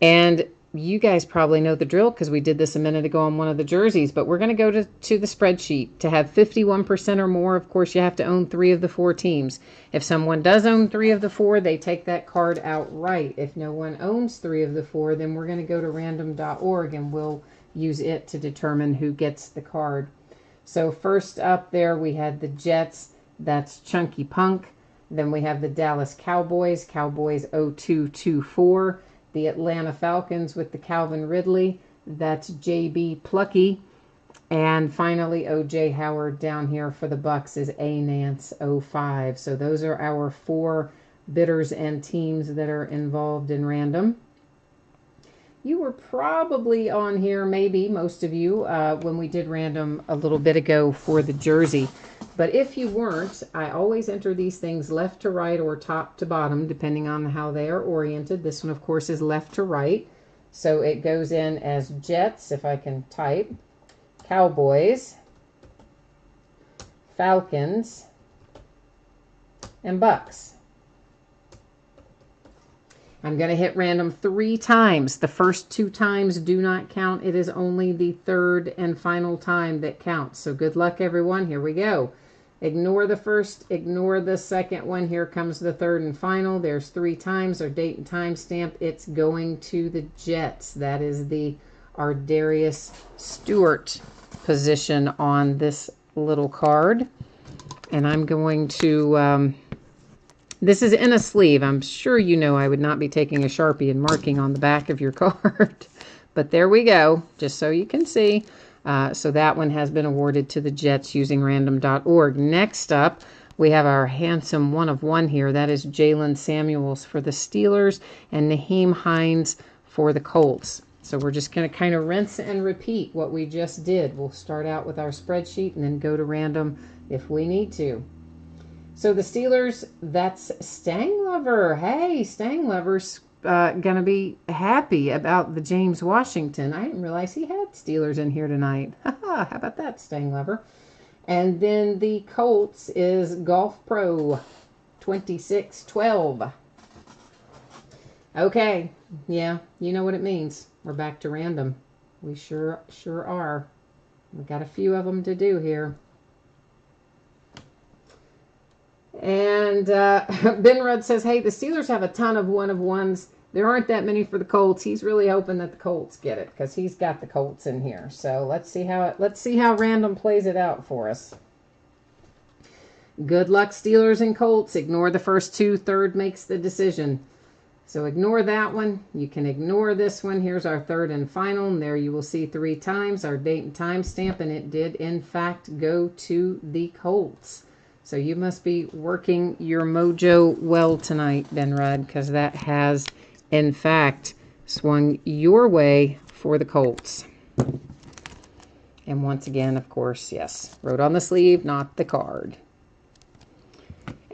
And you guys probably know the drill because we did this a minute ago on one of the jerseys, but we're going to go to the spreadsheet. To have 51% or more, of course, you have to own 3 of the 4 teams. If someone does own 3 of the 4, they take that card outright. If no one owns 3 of the 4, then we're going to go to random.org and we'll use it to determine who gets the card. So first up there, we had the Jets. That's Chunky Punk. Then we have the Dallas Cowboys, Cowboys 0224. The Atlanta Falcons with the Calvin Ridley. That's JB Plucky. And finally, O.J. Howard down here for the Bucks is A. Nance 05. So those are our 4 bidders and teams that are involved in random. You were probably on here, maybe, most of you, when we did random a little bit ago for the jersey. But if you weren't, I always enter these things left to right or top to bottom, depending on how they are oriented. This one, of course, is left to right. So it goes in as Jets, if I can type, Cowboys, Falcons, and Bucks. I'm going to hit random 3 times. The first 2 times do not count. It is only the 3rd and final time that counts. So good luck, everyone. Here we go. Ignore the first, ignore the second one. Here comes the 3rd and final. There's 3 times. Our date and time stamp. It's going to the Jets. That is our Darius Stewart position on this little card. And I'm going to... this is in a sleeve. I'm sure you know I would not be taking a Sharpie and marking on the back of your card. But there we go, just so you can see. So that one has been awarded to the Jets using random.org. Next up, we have our handsome 1 of 1 here. That is Jalen Samuels for the Steelers and Naheem Hines for the Colts. So we're just going to kind of rinse and repeat what we just did. We'll start out with our spreadsheet and then go to random if we need to. So the Steelers, that's Stang Lover. Hey, Stang Lover's going to be happy about the James Washington. I didn't realize he had Steelers in here tonight. How about that, Stang Lover? And then the Colts is Golf Pro 2612. Okay, yeah, you know what it means. We're back to random. We sure are. We've got a few of them to do here. And Ben Rudd says, hey, the Steelers have a ton of one-of-ones. There aren't that many for the Colts. He's really hoping that the Colts get it because he's got the Colts in here. So let's see how random plays it out for us. Good luck, Steelers and Colts. Ignore the first two. Third makes the decision. So ignore that one. You can ignore this one. Here's our third and final. And there you will see 3 times our date and time stamp. And it did, in fact, go to the Colts. So you must be working your mojo well tonight, Ben Rudd, because that has, in fact, swung your way for the Colts. And once again, of course, yes, wrote on the sleeve, not the card.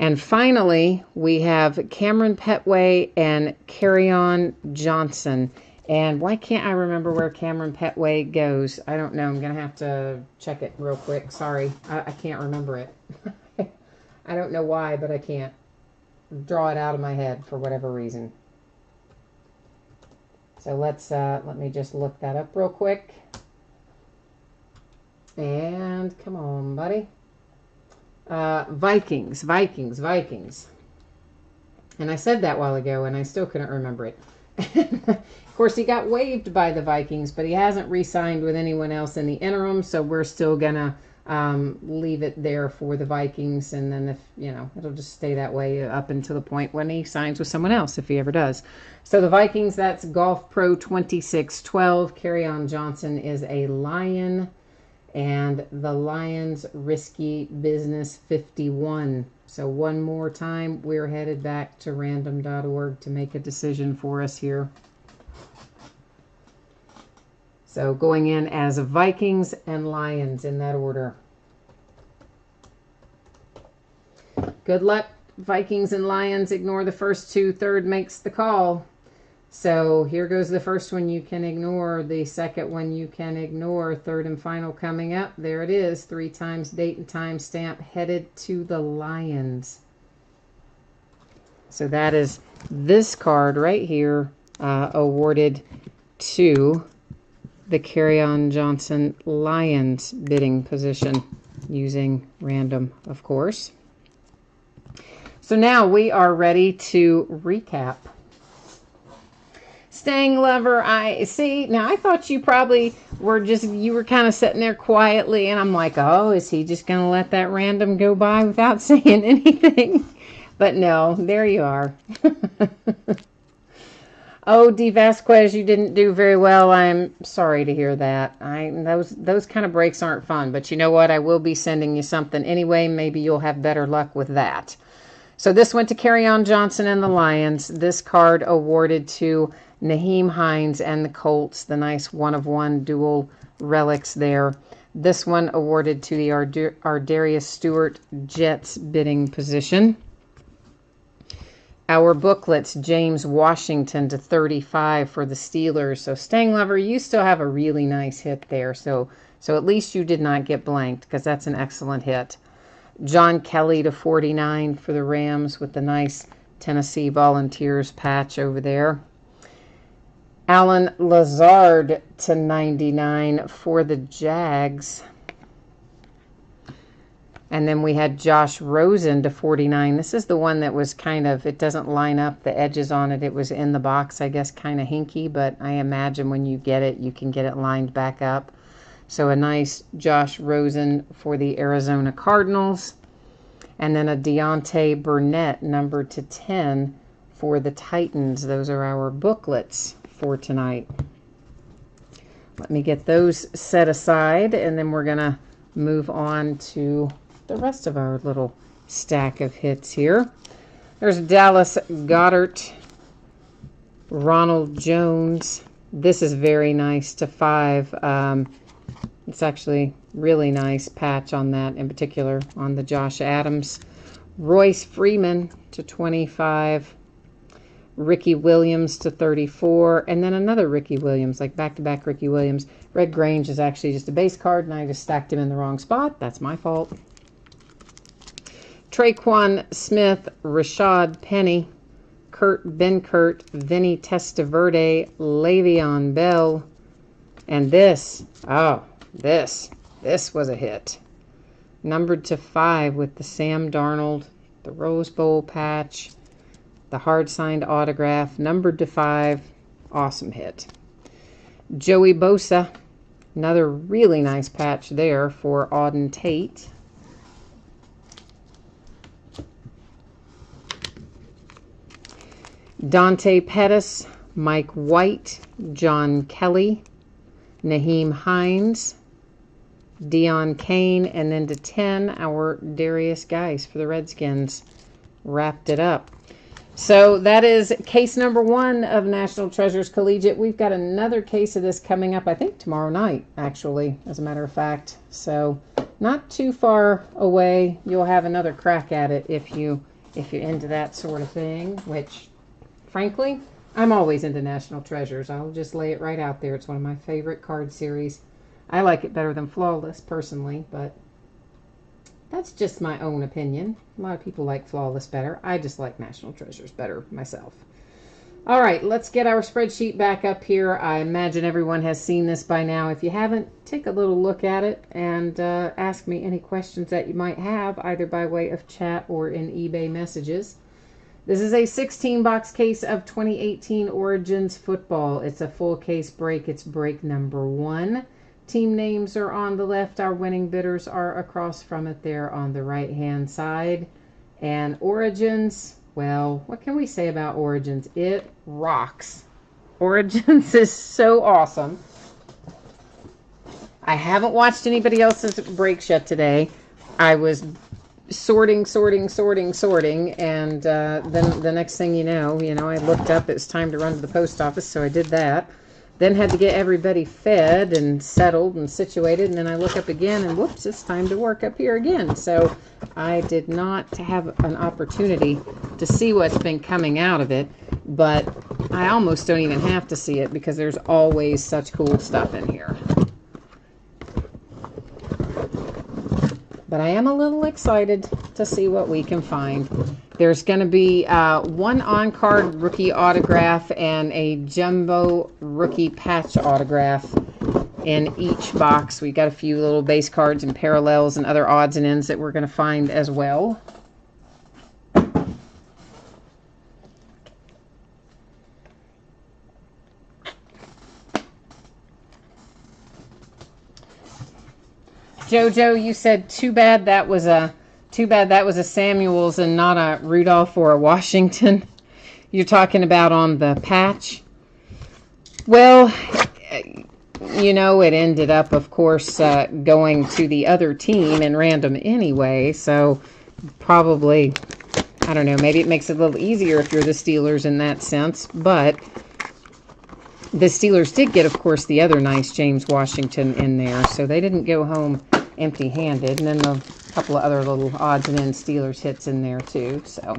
And finally, we have Cameron Petway and Kerryon Johnson. And why can't I remember where Cameron Petway goes? I don't know. I'm going to have to check it real quick. Sorry, I can't remember it. I don't know why, but I can't draw it out of my head for whatever reason. So let me just look that up real quick. And come on, buddy. Vikings. And I said that a while ago, and I still couldn't remember it. Of course, he got waived by the Vikings, but he hasn't re-signed with anyone else in the interim, so we're still going to leave it there for the Vikings, and then if, it'll just stay that way up until the point when he signs with someone else, if he ever does. So the Vikings, that's Golf Pro 2612. Kerryon Johnson is a Lion. And the Lions Risky Business 51. So one more time, we're headed back to random.org to make a decision for us here. So going in as Vikings and Lions in that order. Good luck, Vikings and Lions. Ignore the first two. Third makes the call. So here goes the first one you can ignore. The second one you can ignore. Third and final coming up. There it is. 3 times date and time stamp headed to the Lions. So that is this card right here awarded to the Kerryon Johnson Lions bidding position using random, of course. So now we are ready to recap. Staying Lover, I see. Now, I thought you probably were you were kind of sitting there quietly, and I'm like, oh, is he just going to let that random go by without saying anything? But no, there you are. Oh, D. Vasquez, you didn't do very well. I'm sorry to hear that. Those kind of breaks aren't fun, but you know what? I will be sending you something anyway. Maybe you'll have better luck with that. So this went to Kerryon Johnson and the Lions. This card awarded to Nyheim Hines and the Colts, the nice one-of-one dual relics there. This one awarded to the Ardarius Stewart Jets bidding position. Our booklets, James Washington to 35 for the Steelers. So Staying Lover, you still have a really nice hit there. So at least you did not get blanked, because that's an excellent hit. John Kelly to 49 for the Rams with the nice Tennessee Volunteers patch over there. Alan Lazard to 99 for the Jags. And then we had Josh Rosen to 49. This is the one that was it doesn't line up the edges on it. It was in the box, I guess, kind of hinky, but I imagine when you get it, you can get it lined back up. So a nice Josh Rosen for the Arizona Cardinals. And then a Deontay Burnett, numbered to 10 for the Titans. Those are our booklets for tonight. Let me get those set aside, and then we're going to move on to the rest of our little stack of hits here. There's Dallas Goedert, Ronald Jones. This is very nice to 5. It's actually really nice patch on that, in particular on the Josh Adams. Royce Freeman to 25. Ricky Williams to 34. And then another Ricky Williams, like back-to-back Ricky Williams. Red Grange is actually just a base card, and I just stacked him in the wrong spot. That's my fault. Traquan Smith, Rashad Penny, Kurt Benkert, Vinny Testaverde, Le'Veon Bell, and this This was a hit. Numbered to 5 with the Sam Darnold, the Rose Bowl patch, the hard-signed autograph, numbered to 5. Awesome hit. Joey Bosa, another really nice patch there for Auden Tate. Dante Pettis, Mike White, John Kelly, Naheem Hines, Deion Kane, and then to 10, our Darius Geis for the Redskins. Wrapped it up. So that is case number 1 of National Treasures Collegiate. We've got another case of this coming up, I think tomorrow night, actually, as a matter of fact. So not too far away. You'll have another crack at it if you're into that sort of thing, which, frankly, I'm always into National Treasures. I'll just lay it right out there. It's one of my favorite card series. I like it better than Flawless, personally, but that's just my own opinion. A lot of people like Flawless better. I just like National Treasures better myself. All right, let's get our spreadsheet back up here. I imagine everyone has seen this by now. If you haven't, take a little look at it and ask me any questions that you might have, either by way of chat or in eBay messages. This is a 16-box case of 2018 Origins football. It's a full case break. It's break number 1. Team names are on the left. Our winning bidders are across from it there on the right-hand side. And Origins, well, what can we say about Origins? It rocks. Origins is so awesome. I haven't watched anybody else's breaks yet today. I was sorting, and then the next thing you know, I looked up, it's time to run to the post office, so I did that. Then had to get everybody fed and settled and situated, and then I look up again, and whoops, it's time to work up here again. So I did not have an opportunity to see what's been coming out of it, but I almost don't even have to see it because there's always such cool stuff in here. But I am a little excited to see what we can find. There's going to be one on-card rookie autograph and a jumbo rookie patch autograph in each box. We got a few little base cards and parallels and other odds and ends that we're going to find as well. Jojo, you said too bad that was a Samuels and not a Rudolph or a Washington. You're talking about on the patch. Well, it ended up, of course, going to the other team in random anyway. So probably, I don't know, maybe it makes it a little easier if you're the Steelers in that sense. But the Steelers did get, of course, the other nice James Washington in there. So they didn't go home empty-handed. And then a couple of other little odds and ends Steelers hits in there too. So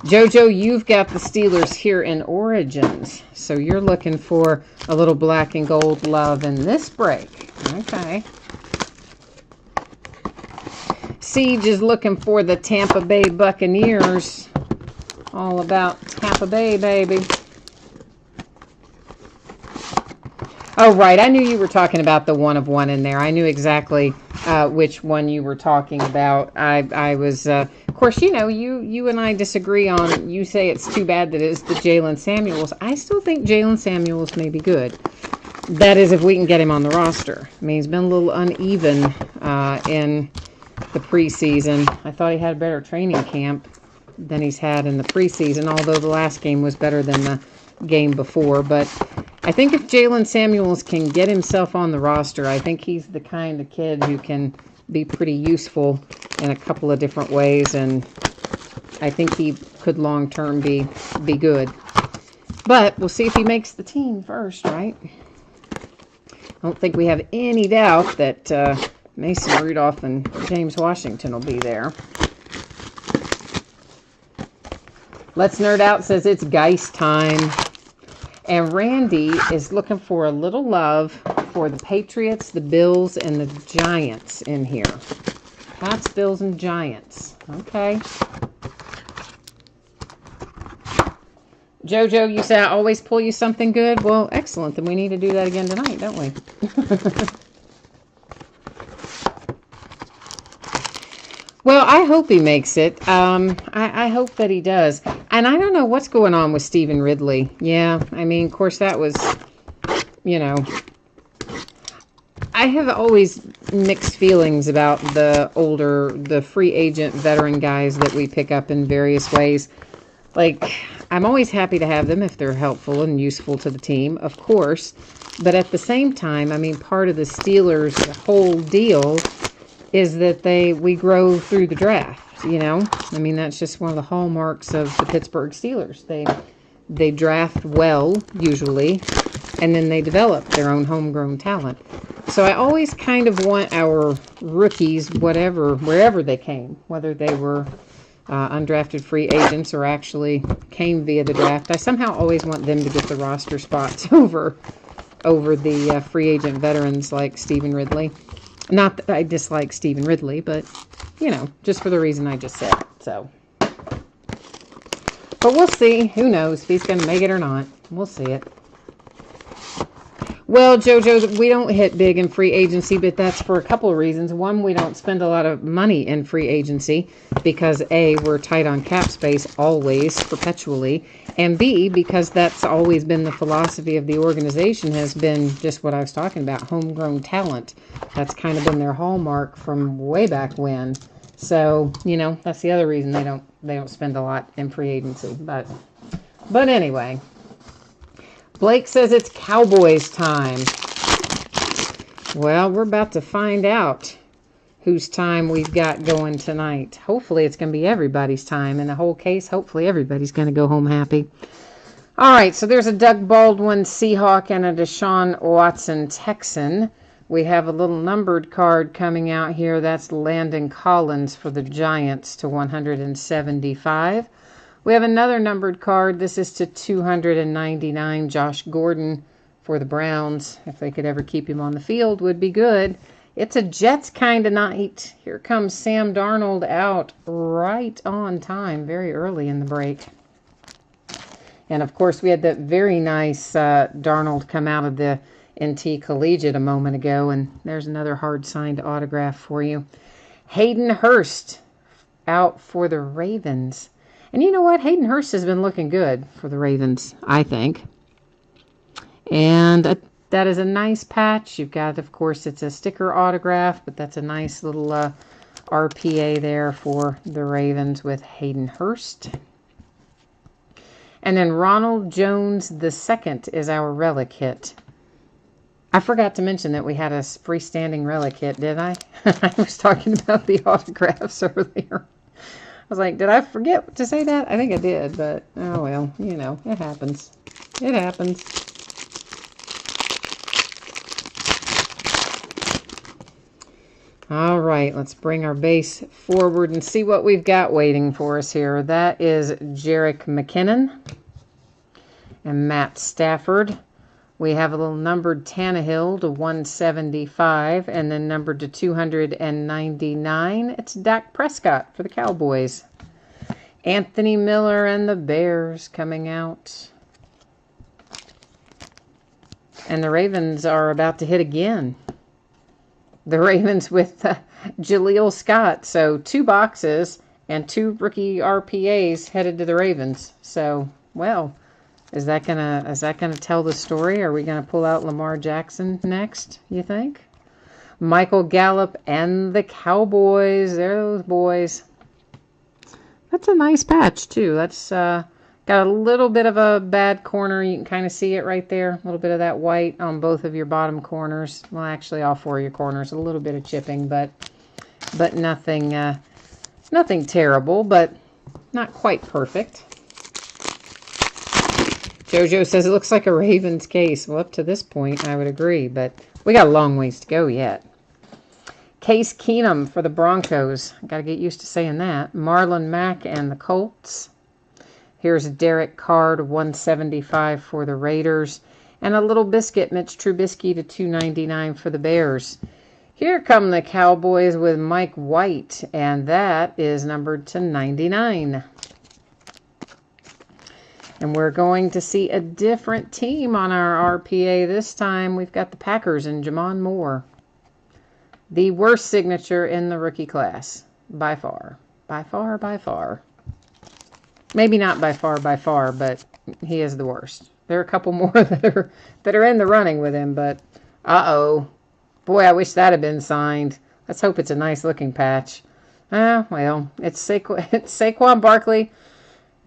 Jojo, you've got the Steelers here in Origins. So you're looking for a little black and gold love in this break. Okay. Siege is looking for the Tampa Bay Buccaneers. All about Tampa Bay, baby. Oh, right. I knew you were talking about the 1 of 1 in there. I knew exactly which one you were talking about. I was, of course, you and I disagree on, you say it's too bad that it's the Jalen Samuels. I still think Jalen Samuels may be good. That is, if we can get him on the roster. I mean, he's been a little uneven in the preseason. I thought he had a better training camp than he's had in the preseason, although the last game was better than the game before. But I think if Jalen Samuels can get himself on the roster, I think he's the kind of kid who can be pretty useful in a couple of different ways, and I think he could long-term be good. But we'll see if he makes the team first, right? I don't think we have any doubt that Mason Rudolph and James Washington will be there. Let's Nerd Out says it's Geis time. And Randy is looking for a little love for the Patriots, the Bills, and the Giants in here. Pats, Bills, and Giants. Okay. Jojo, you say I always pull you something good? Well, excellent. Then we need to do that again tonight, don't we? Well, I hope he makes it. I hope that he does. And I don't know what's going on with Stephen Ridley. Yeah, I mean, of course, that was, you know, I have always mixed feelings about the free agent veteran guys that we pick up in various ways. Like, I'm always happy to have them if they're helpful and useful to the team, of course. But at the same time, I mean, part of the Steelers' whole deal is that we grow through the draft, you know? I mean, that's just one of the hallmarks of the Pittsburgh Steelers. They draft well, usually, and then they develop their own homegrown talent. So I always kind of want our rookies, wherever they came, whether they were undrafted free agents or actually came via the draft, I somehow always want them to get the roster spots over the free agent veterans like Stephen Ridley. Not that I dislike Stephen Ridley, but, you know, just for the reason I just said. So, but we'll see. Who knows if he's going to make it or not. We'll see it. Well, JoJo, we don't hit big in free agency, but that's for a couple of reasons. One, we don't spend a lot of money in free agency because A, we're tight on cap space always, perpetually, and B, because that's always been the philosophy of the organization, has been just what I was talking about, homegrown talent. That's kind of been their hallmark from way back when. So, you know, that's the other reason they don't spend a lot in free agency. But anyway, Blake says it's Cowboys time. Well, we're about to find out whose time we've got going tonight. Hopefully it's going to be everybody's time. In the whole case, hopefully everybody's going to go home happy. All right, so there's a Doug Baldwin Seahawk and a Deshaun Watson Texan. We have a little numbered card coming out here. That's Landon Collins for the Giants to 175. We have another numbered card. This is to 299. Josh Gordon for the Browns. If they could ever keep him on the field, would be good. It's a Jets kind of night. Here comes Sam Darnold out right on time, very early in the break. And, of course, we had that very nice Darnold come out of the NT Collegiate a moment ago. And there's another hard-signed autograph for you. Hayden Hurst out for the Ravens. And you know what? Hayden Hurst has been looking good for the Ravens, I think. And that is a nice patch. You've got, of course, it's a sticker autograph, but that's a nice little RPA there for the Ravens with Hayden Hurst. And then Ronald Jones II is our relic hit. I forgot to mention that we had a freestanding relic hit, did I? I was talking about the autographs earlier. I was like, did I forget to say that? I think I did, but oh well, you know, it happens. It happens. All right, let's bring our base forward and see what we've got waiting for us here. That is Jerick McKinnon and Matt Stafford. We have a little numbered Tannehill to 175, and then numbered to 299. It's Dak Prescott for the Cowboys. Anthony Miller and the Bears coming out. And the Ravens are about to hit again. The Ravens with Jaleel Scott. So 2 boxes and 2 rookie RPAs headed to the Ravens. So, well, is that gonna tell the story? Are we gonna pull out Lamar Jackson next, you think? Michael Gallup and the Cowboys. There those boys. That's a nice patch too. That's got a little bit of a bad corner. You can kind of see it right there. A little bit of that white on both of your bottom corners. Well, actually all 4 of your corners. A little bit of chipping, but nothing terrible, but not quite perfect. JoJo says it looks like a Ravens case. Well, up to this point, I would agree, but we got a long ways to go yet. Case Keenum for the Broncos. Got to get used to saying that. Marlon Mack and the Colts. Here's Derek Carr to 175 for the Raiders. And a little biscuit, Mitch Trubisky to 299 for the Bears. Here come the Cowboys with Mike White, and that is numbered to 99. And we're going to see a different team on our RPA this time. We've got the Packers and Jamon Moore. The worst signature in the rookie class. by far. By far, by far. Maybe not by far, but he is the worst. There are a couple more that are in the running with him, but uh-oh. Boy, I wish that had been signed. Let's hope it's a nice looking patch. Well, it's Saquon Barkley.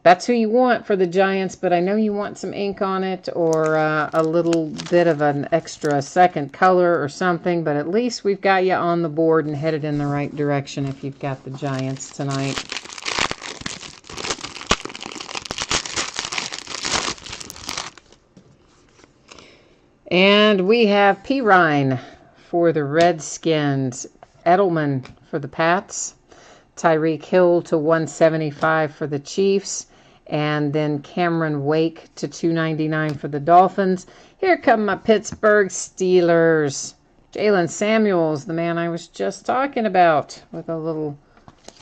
That's who you want for the Giants, but I know you want some ink on it or a little bit of an extra second color or something, but at least we've got you on the board and headed in the right direction if you've got the Giants tonight. And we have Pirine for the Redskins, Edelman for the Pats, Tyreek Hill to 175 for the Chiefs, and then Cameron Wake to 299 for the Dolphins. Here come my Pittsburgh Steelers. Jalen Samuels, the man I was just talking about, with a little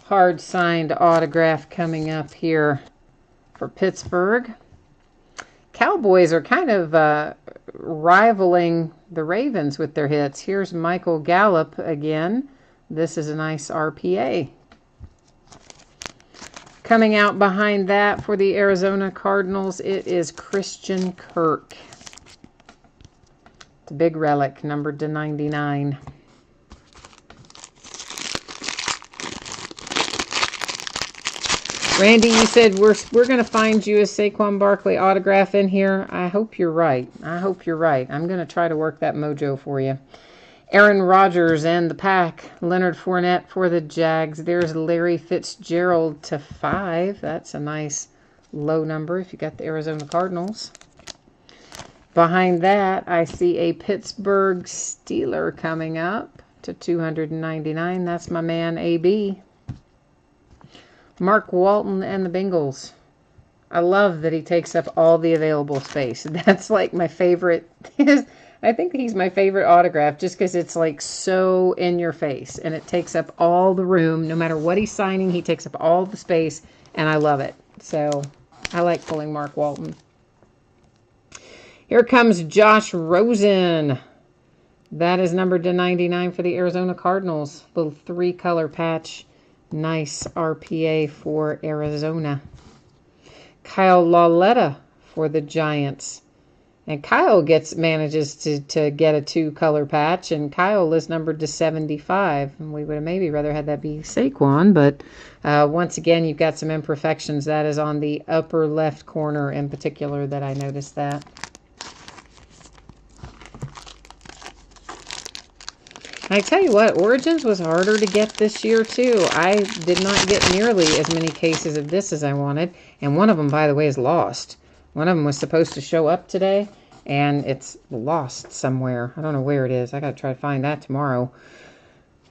hard-signed autograph coming up here for Pittsburgh. Cowboys are kind of rivaling the Ravens with their hits. Here's Michael Gallup again. This is a nice RPA. Coming out behind that for the Arizona Cardinals, it is Christian Kirk. It's a big relic, numbered to 99. Randy, you said we're going to find you a Saquon Barkley autograph in here. I hope you're right. I hope you're right. I'm going to try to work that mojo for you. Aaron Rodgers and the Pack. Leonard Fournette for the Jags. There's Larry Fitzgerald to 5. That's a nice low number if you got the Arizona Cardinals. Behind that, I see a Pittsburgh Steeler coming up to 299. That's my man, AB. Mark Walton and the Bengals. I love that he takes up all the available space. That's like my favorite. I think he's my favorite autograph just because it's like so in your face and it takes up all the room. No matter what he's signing, he takes up all the space and I love it. So I like pulling Mark Walton. Here comes Josh Rosen. That is numbered to 99 for the Arizona Cardinals. Little 3-color patch. Nice RPA for Arizona. Kyle Lauletta for the Giants. And Kyle manages to get a 2-color patch, and Kyle is numbered to 75. And we would have maybe rather had that be Saquon, but once again, you've got some imperfections. That is on the upper left corner in particular that I noticed that. I tell you what, Origins was harder to get this year, too. I did not get nearly as many cases of this as I wanted. And one of them, by the way, is lost. One of them was supposed to show up today, and it's lost somewhere. I don't know where it is. I got to try to find that tomorrow.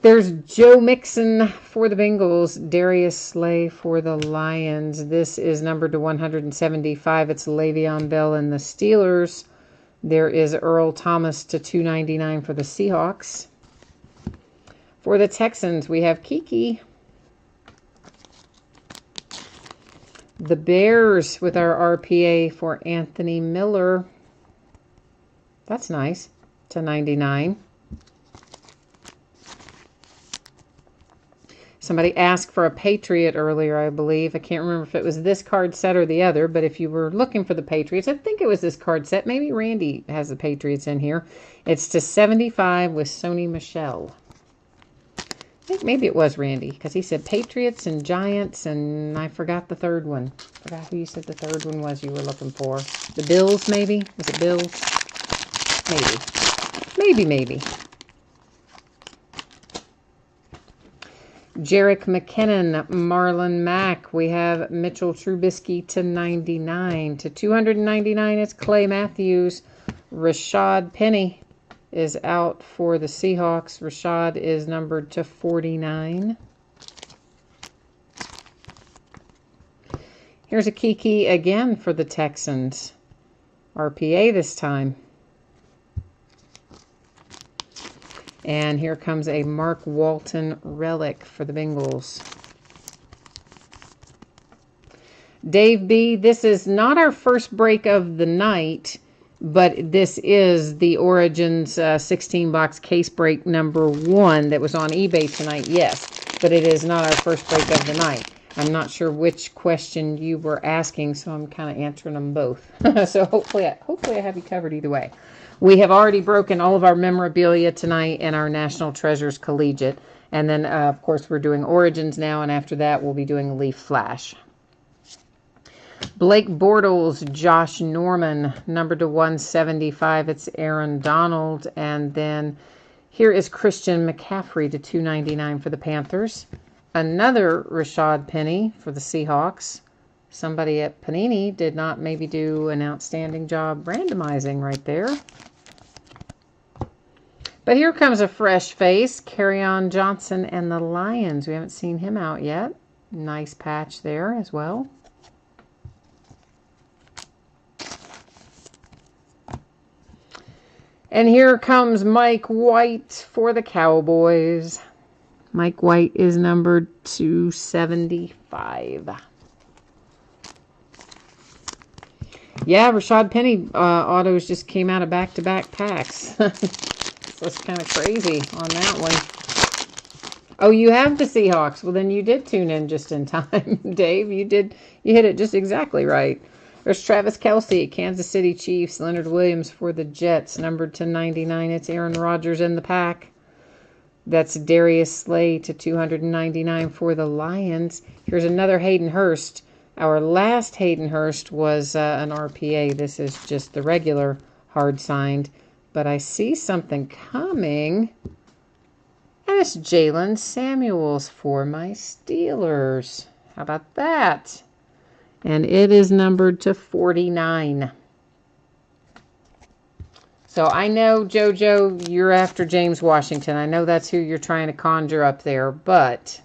There's Joe Mixon for the Bengals. Darius Slay for the Lions. This is numbered to 175. It's Le'Veon Bell and the Steelers. There is Earl Thomas to 299 for the Seahawks. For the Texans, we have Kiki. The Bears with our RPA for Anthony Miller. That's nice. To 99. Somebody asked for a Patriot earlier, I believe. I can't remember if it was this card set or the other, but if you were looking for the Patriots, I think it was this card set. Maybe Randy has the Patriots in here. It's to 75 with Sony Michel. I think maybe it was Randy, because he said Patriots and Giants, and I forgot the third one. I forgot who you said the third one was you were looking for. The Bills, maybe? Was it Bills? Maybe. Jerick McKinnon, Marlon Mack. We have Mitchell Trubisky to 99. To 299, it's Clay Matthews. Rashad Penny is out for the Seahawks. Rashad is numbered to 49. Here's a Kiki again for the Texans. RPA this time. And here comes a Mark Walton relic for the Bengals. Dave B., this is not our first break of the night, but this is the Origins 16-box case break number 1 that was on eBay tonight. Yes, but it is not our first break of the night. I'm not sure which question you were asking, so I'm kind of answering them both. So hopefully I have you covered either way. We have already broken all of our memorabilia tonight and our National Treasures Collegiate. And then, of course, we're doing Origins now, and after that, we'll be doing Leaf Flash. Blake Bortles, Josh Norman, numbered to 175. It's Aaron Donald. And then here is Christian McCaffrey to 299 for the Panthers. Another Rashad Penny for the Seahawks. Somebody at Panini did not maybe do an outstanding job randomizing right there. But here comes a fresh face, Kerryon Johnson and the Lions. We haven't seen him out yet. Nice patch there as well. And here comes Mike White for the Cowboys. Mike White is numbered 275. Yeah, Rashad Penny autos just came out of back-to-back packs. So it's kind of crazy on that one. Oh, you have the Seahawks. Well, then you did tune in just in time, Dave. You hit it just exactly right. There's Travis Kelce, Kansas City Chiefs. Leonard Williams for the Jets, numbered to 99. It's Aaron Rodgers in the pack. That's Darius Slay to 299 for the Lions. Here's another Hayden Hurst. Our last Hayden Hurst was an RPA. This is just the regular hard signed. But I see something coming. And it's Jalen Samuels for my Steelers. How about that? And it is numbered to 49. So I know, JoJo, you're after James Washington. I know that's who you're trying to conjure up there. But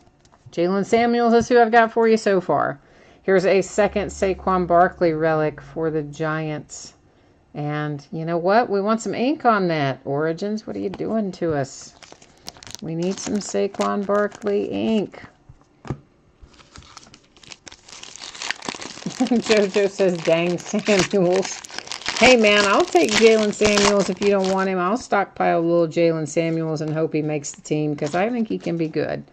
Jalen Samuels is who I've got for you so far. Here's a second Saquon Barkley relic for the Giants. And you know what? We want some ink on that. Origins, what are you doing to us? We need some Saquon Barkley ink. JoJo says, dang Samuels. Hey, man, I'll take Jalen Samuels if you don't want him. I'll stockpile little Jalen Samuels and hope he makes the team because I think he can be good.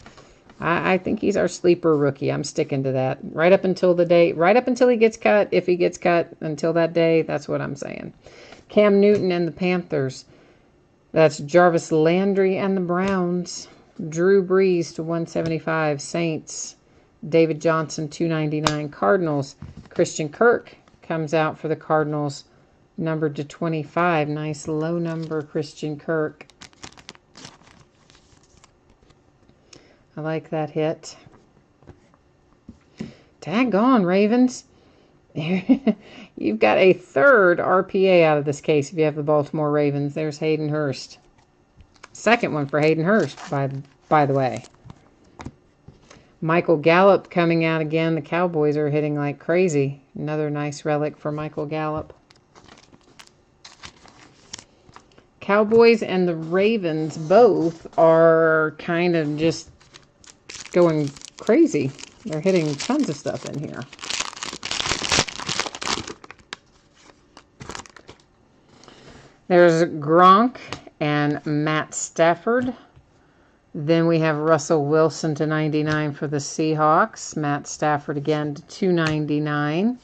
I think he's our sleeper rookie. I'm sticking to that. Right up until the day, right up until he gets cut. If he gets cut until that day, that's what I'm saying. Cam Newton and the Panthers. That's Jarvis Landry and the Browns. Drew Brees to 175. Saints. David Johnson, 299. Cardinals. Christian Kirk comes out for the Cardinals, numbered to 25. Nice low number, Christian Kirk. I like that hit. Daggone, Ravens. You've got a third RPA out of this case if you have the Baltimore Ravens. There's Hayden Hurst. Second one for Hayden Hurst, by the way. Michael Gallup coming out again. The Cowboys are hitting like crazy. Another nice relic for Michael Gallup. Cowboys and the Ravens both are kind of just going crazy. They're hitting tons of stuff in here. There's Gronk and Matt Stafford. Then we have Russell Wilson to 99 for the Seahawks. Matt Stafford again to 299.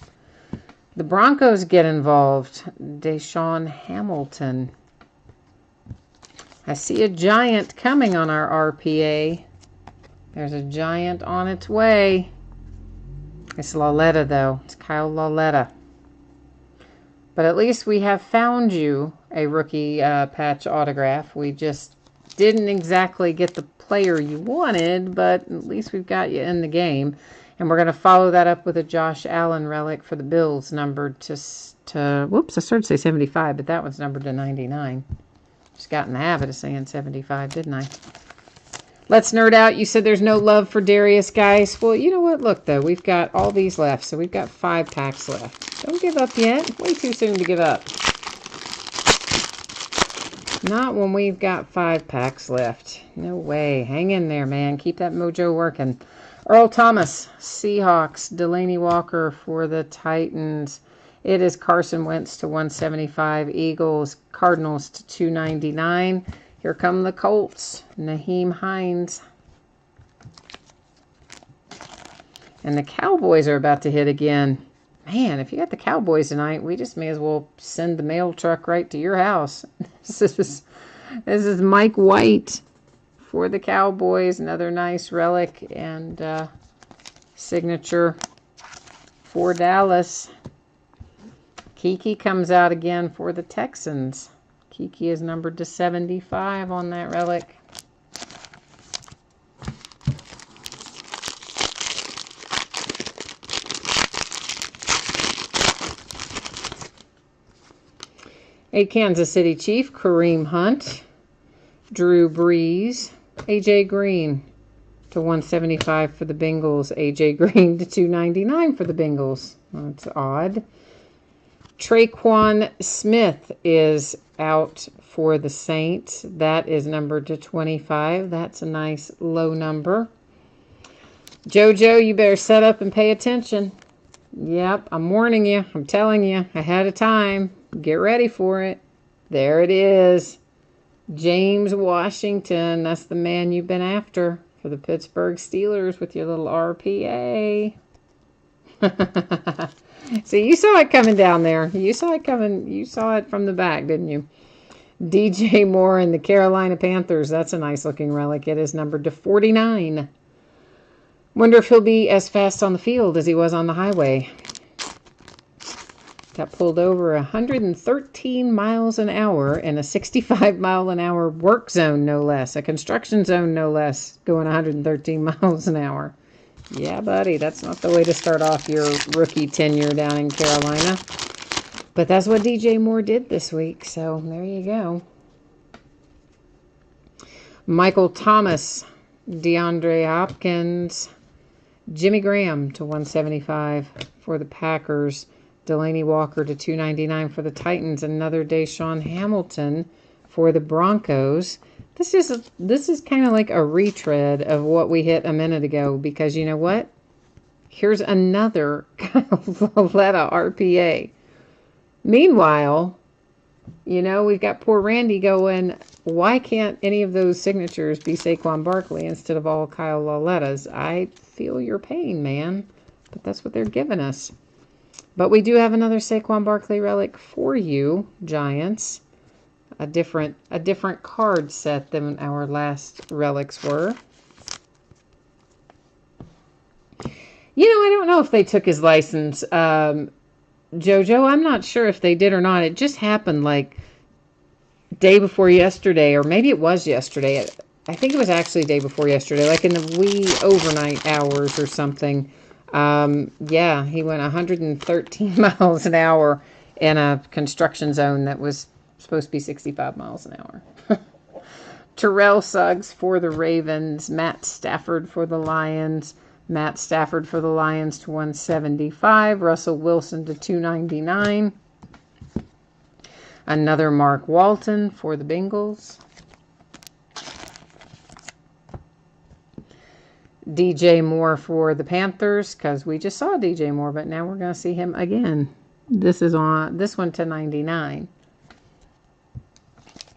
The Broncos get involved. Deshaun Hamilton. I see a giant coming on our RPA. There's a giant on its way. It's Lauletta, though. It's Kyle Lauletta. But at least we have found you a rookie patch autograph. We just didn't exactly get the player you wanted, but at least we've got you in the game. And we're going to follow that up with a Josh Allen relic for the Bills, numbered to whoops, I started to say 75, but that one's numbered to 99. Just got in the habit of saying 75, didn't I? Let's nerd out. You said there's no love for Darius, guys. Well, you know what? Look, though, we've got all these left, so we've got 5 packs left. Don't give up yet. Way too soon to give up. Not when we've got 5 packs left. No way. Hang in there, man. Keep that mojo working. Earl Thomas, Seahawks. Delaney Walker for the Titans. It is Carson Wentz to 175. Eagles. Cardinals to 299. Here come the Colts. Naheem Hines. And the Cowboys are about to hit again. Man, if you got the Cowboys tonight, we just may as well send the mail truck right to your house. This is Mike White for the Cowboys. Another nice relic and signature for Dallas. Kiki comes out again for the Texans. Kiki is numbered to 75 on that relic. A Kansas City Chief, Kareem Hunt, Drew Brees, AJ Green to 175 for the Bengals, AJ Green to 299 for the Bengals. That's odd. Traquan Smith is out for the Saints. That is numbered to 25. That's a nice low number. JoJo, you better set up and pay attention. Yep, I'm warning you. I'm telling you ahead of time. Get ready for it. There it is. James Washington. That's the man you've been after for the Pittsburgh Steelers with your little RPA. See, you saw it coming down there. You saw it coming. You saw it from the back, didn't you? DJ Moore and the Carolina Panthers. That's a nice looking relic. It is numbered to 49. Wonder if he'll be as fast on the field as he was on the highway. Got pulled over 113 miles an hour in a 65 mile an hour work zone, no less. A construction zone, no less, going 113 miles an hour. Yeah, buddy, that's not the way to start off your rookie tenure down in Carolina. But that's what DJ Moore did this week, so there you go. Michael Thomas, DeAndre Hopkins, Jimmy Graham to 175 for the Packers. Delaney Walker to 299 for the Titans. Another Deshaun Hamilton for the Broncos. This is kind of like a retread of what we hit a minute ago, because you know what? Here's another Valletta RPA. Meanwhile, you know, we've got poor Randy going, why can't any of those signatures be Saquon Barkley instead of all Kyle Lauletta's? I feel your pain, man, but that's what they're giving us. But we do have another Saquon Barkley relic for you, Giants. A different card set than our last relics were. You know, I don't know if they took his license, JoJo. I'm not sure if they did or not. It just happened like day before yesterday, or maybe it was yesterday. I think it was actually day before yesterday, like in the wee overnight hours or something. Yeah, he went 113 miles an hour in a construction zone that was supposed to be 65 miles an hour. Terrell Suggs for the Ravens. Matt Stafford for the Lions. Matt Stafford for the Lions to 175. Russell Wilson to 299. Another Mark Walton for the Bengals. DJ Moore for the Panthers, because we just saw DJ Moore, but now we're going to see him again. This is on this one to 99.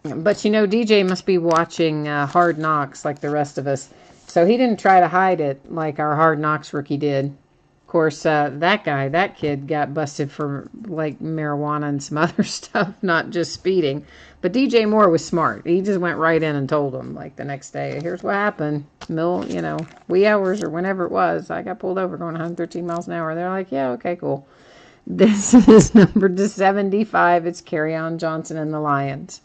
But you know, DJ must be watching Hard Knocks like the rest of us, so he didn't try to hide it like our Hard Knocks rookie did. Of course, that kid got busted for like marijuana and some other stuff, not just speeding. But DJ Moore was smart. He just went right in and told him, like, the next day, here's what happened. Wee hours or whenever it was, I got pulled over going 113 miles an hour. They're like, yeah, okay, cool. This is numbered to 75. It's Kerryon Johnson and the Lions.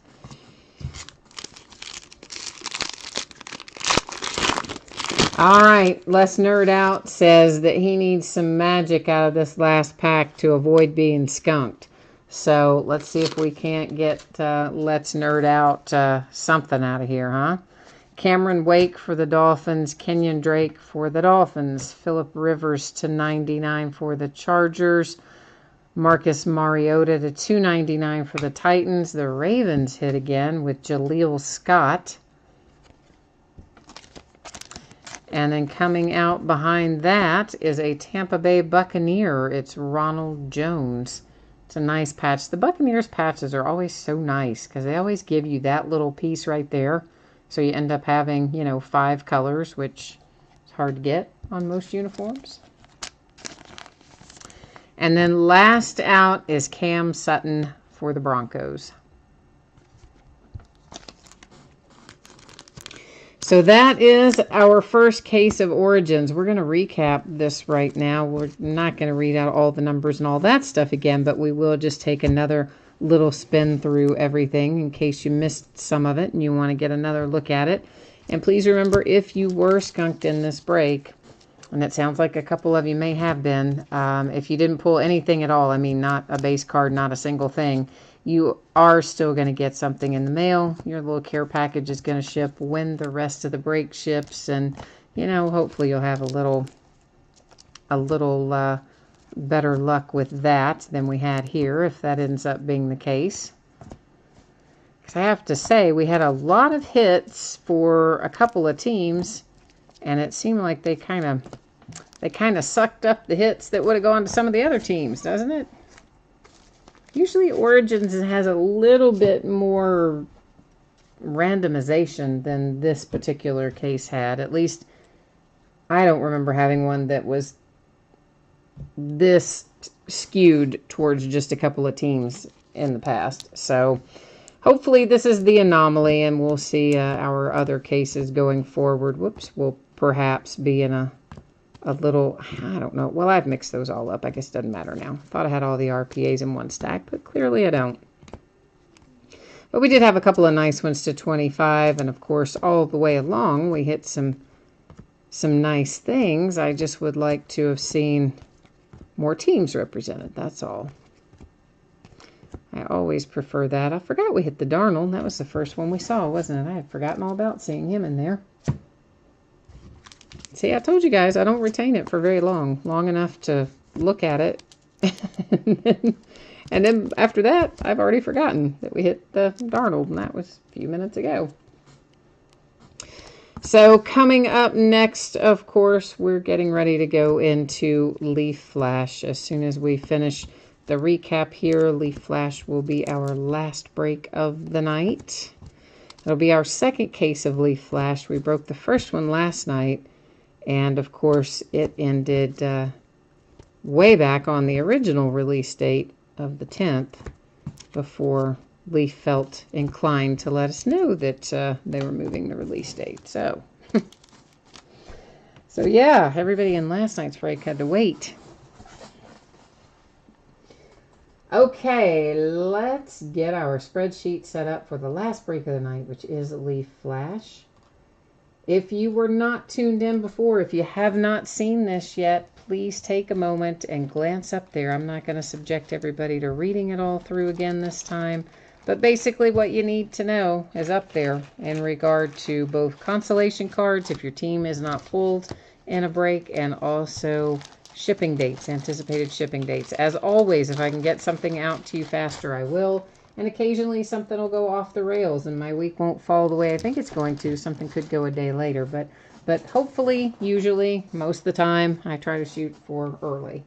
All right, Let's Nerd Out says that he needs some magic out of this last pack to avoid being skunked. So let's see if we can't get Let's Nerd Out something out of here, huh? Cameron Wake for the Dolphins. Kenyon Drake for the Dolphins. Phillip Rivers to 99 for the Chargers. Marcus Mariota to 299 for the Titans. The Ravens hit again with Jaleel Scott. And then coming out behind that is a Tampa Bay Buccaneer. It's Ronald Jones. It's a nice patch. The Buccaneers patches are always so nice because they always give you that little piece right there. So you end up having, 5 colors, which is hard to get on most uniforms. And then last out is Cam Sutton for the Broncos. So that is our first case of Origins. We're going to recap this right now. We're not going to read out all the numbers and all that stuff again, but we will just take another little spin through everything in case you missed some of it and you want to get another look at it. And please remember, if you were skunked in this break, and it sounds like a couple of you may have been, if you didn't pull anything at all, I mean, not a base card, not a single thing, you are still going to get something in the mail. Your little care package is going to ship when the rest of the break ships, and, you know, hopefully you'll have a little better luck with that than we had here, if that ends up being the case. Because I have to say, we had a lot of hits for a couple of teams, and it seemed like they kind of sucked up the hits that would have gone to some of the other teams, doesn't it? Usually Origins has a little bit more randomization than this particular case had. At least I don't remember having one that was this skewed towards just a couple of teams in the past. So hopefully this is the anomaly, and we'll see our other cases going forward. Whoops, will perhaps be in a little, I don't know. Well, I've mixed those all up. I guess it doesn't matter now. Thought I had all the RPAs in one stack, but clearly I don't. But we did have a couple of nice ones to 25, and of course, all the way along, we hit some nice things. I just would like to have seen more teams represented, that's all. I always prefer that. I forgot we hit the Darnold. That was the first one we saw, wasn't it? I had forgotten all about seeing him in there. See, I told you guys, I don't retain it for very long enough to look at it. and then after that, I've already forgotten that we hit the Darnold, and that was a few minutes ago. So coming up next, of course, we're getting ready to go into Leaf Flash. As soon as we finish the recap here, Leaf Flash will be our last break of the night. It'll be our second case of Leaf Flash. We broke the first one last night. And, of course, it ended way back on the original release date of the 10th before Leaf felt inclined to let us know that they were moving the release date. So, yeah, everybody in last night's break had to wait. Okay, let's get our spreadsheet set up for the last break of the night, which is Leaf Flash. If you were not tuned in before, if you have not seen this yet, please take a moment and glance up there. I'm not going to subject everybody to reading it all through again this time, but basically what you need to know is up there in regard to both consolation cards, if your team is not pulled in a break, and also shipping dates, anticipated shipping dates. As always, if I can get something out to you faster, I will. And occasionally something will go off the rails and my week won't fall the way I think it's going to. Something could go a day later, but hopefully, usually, most of the time, I try to shoot for early.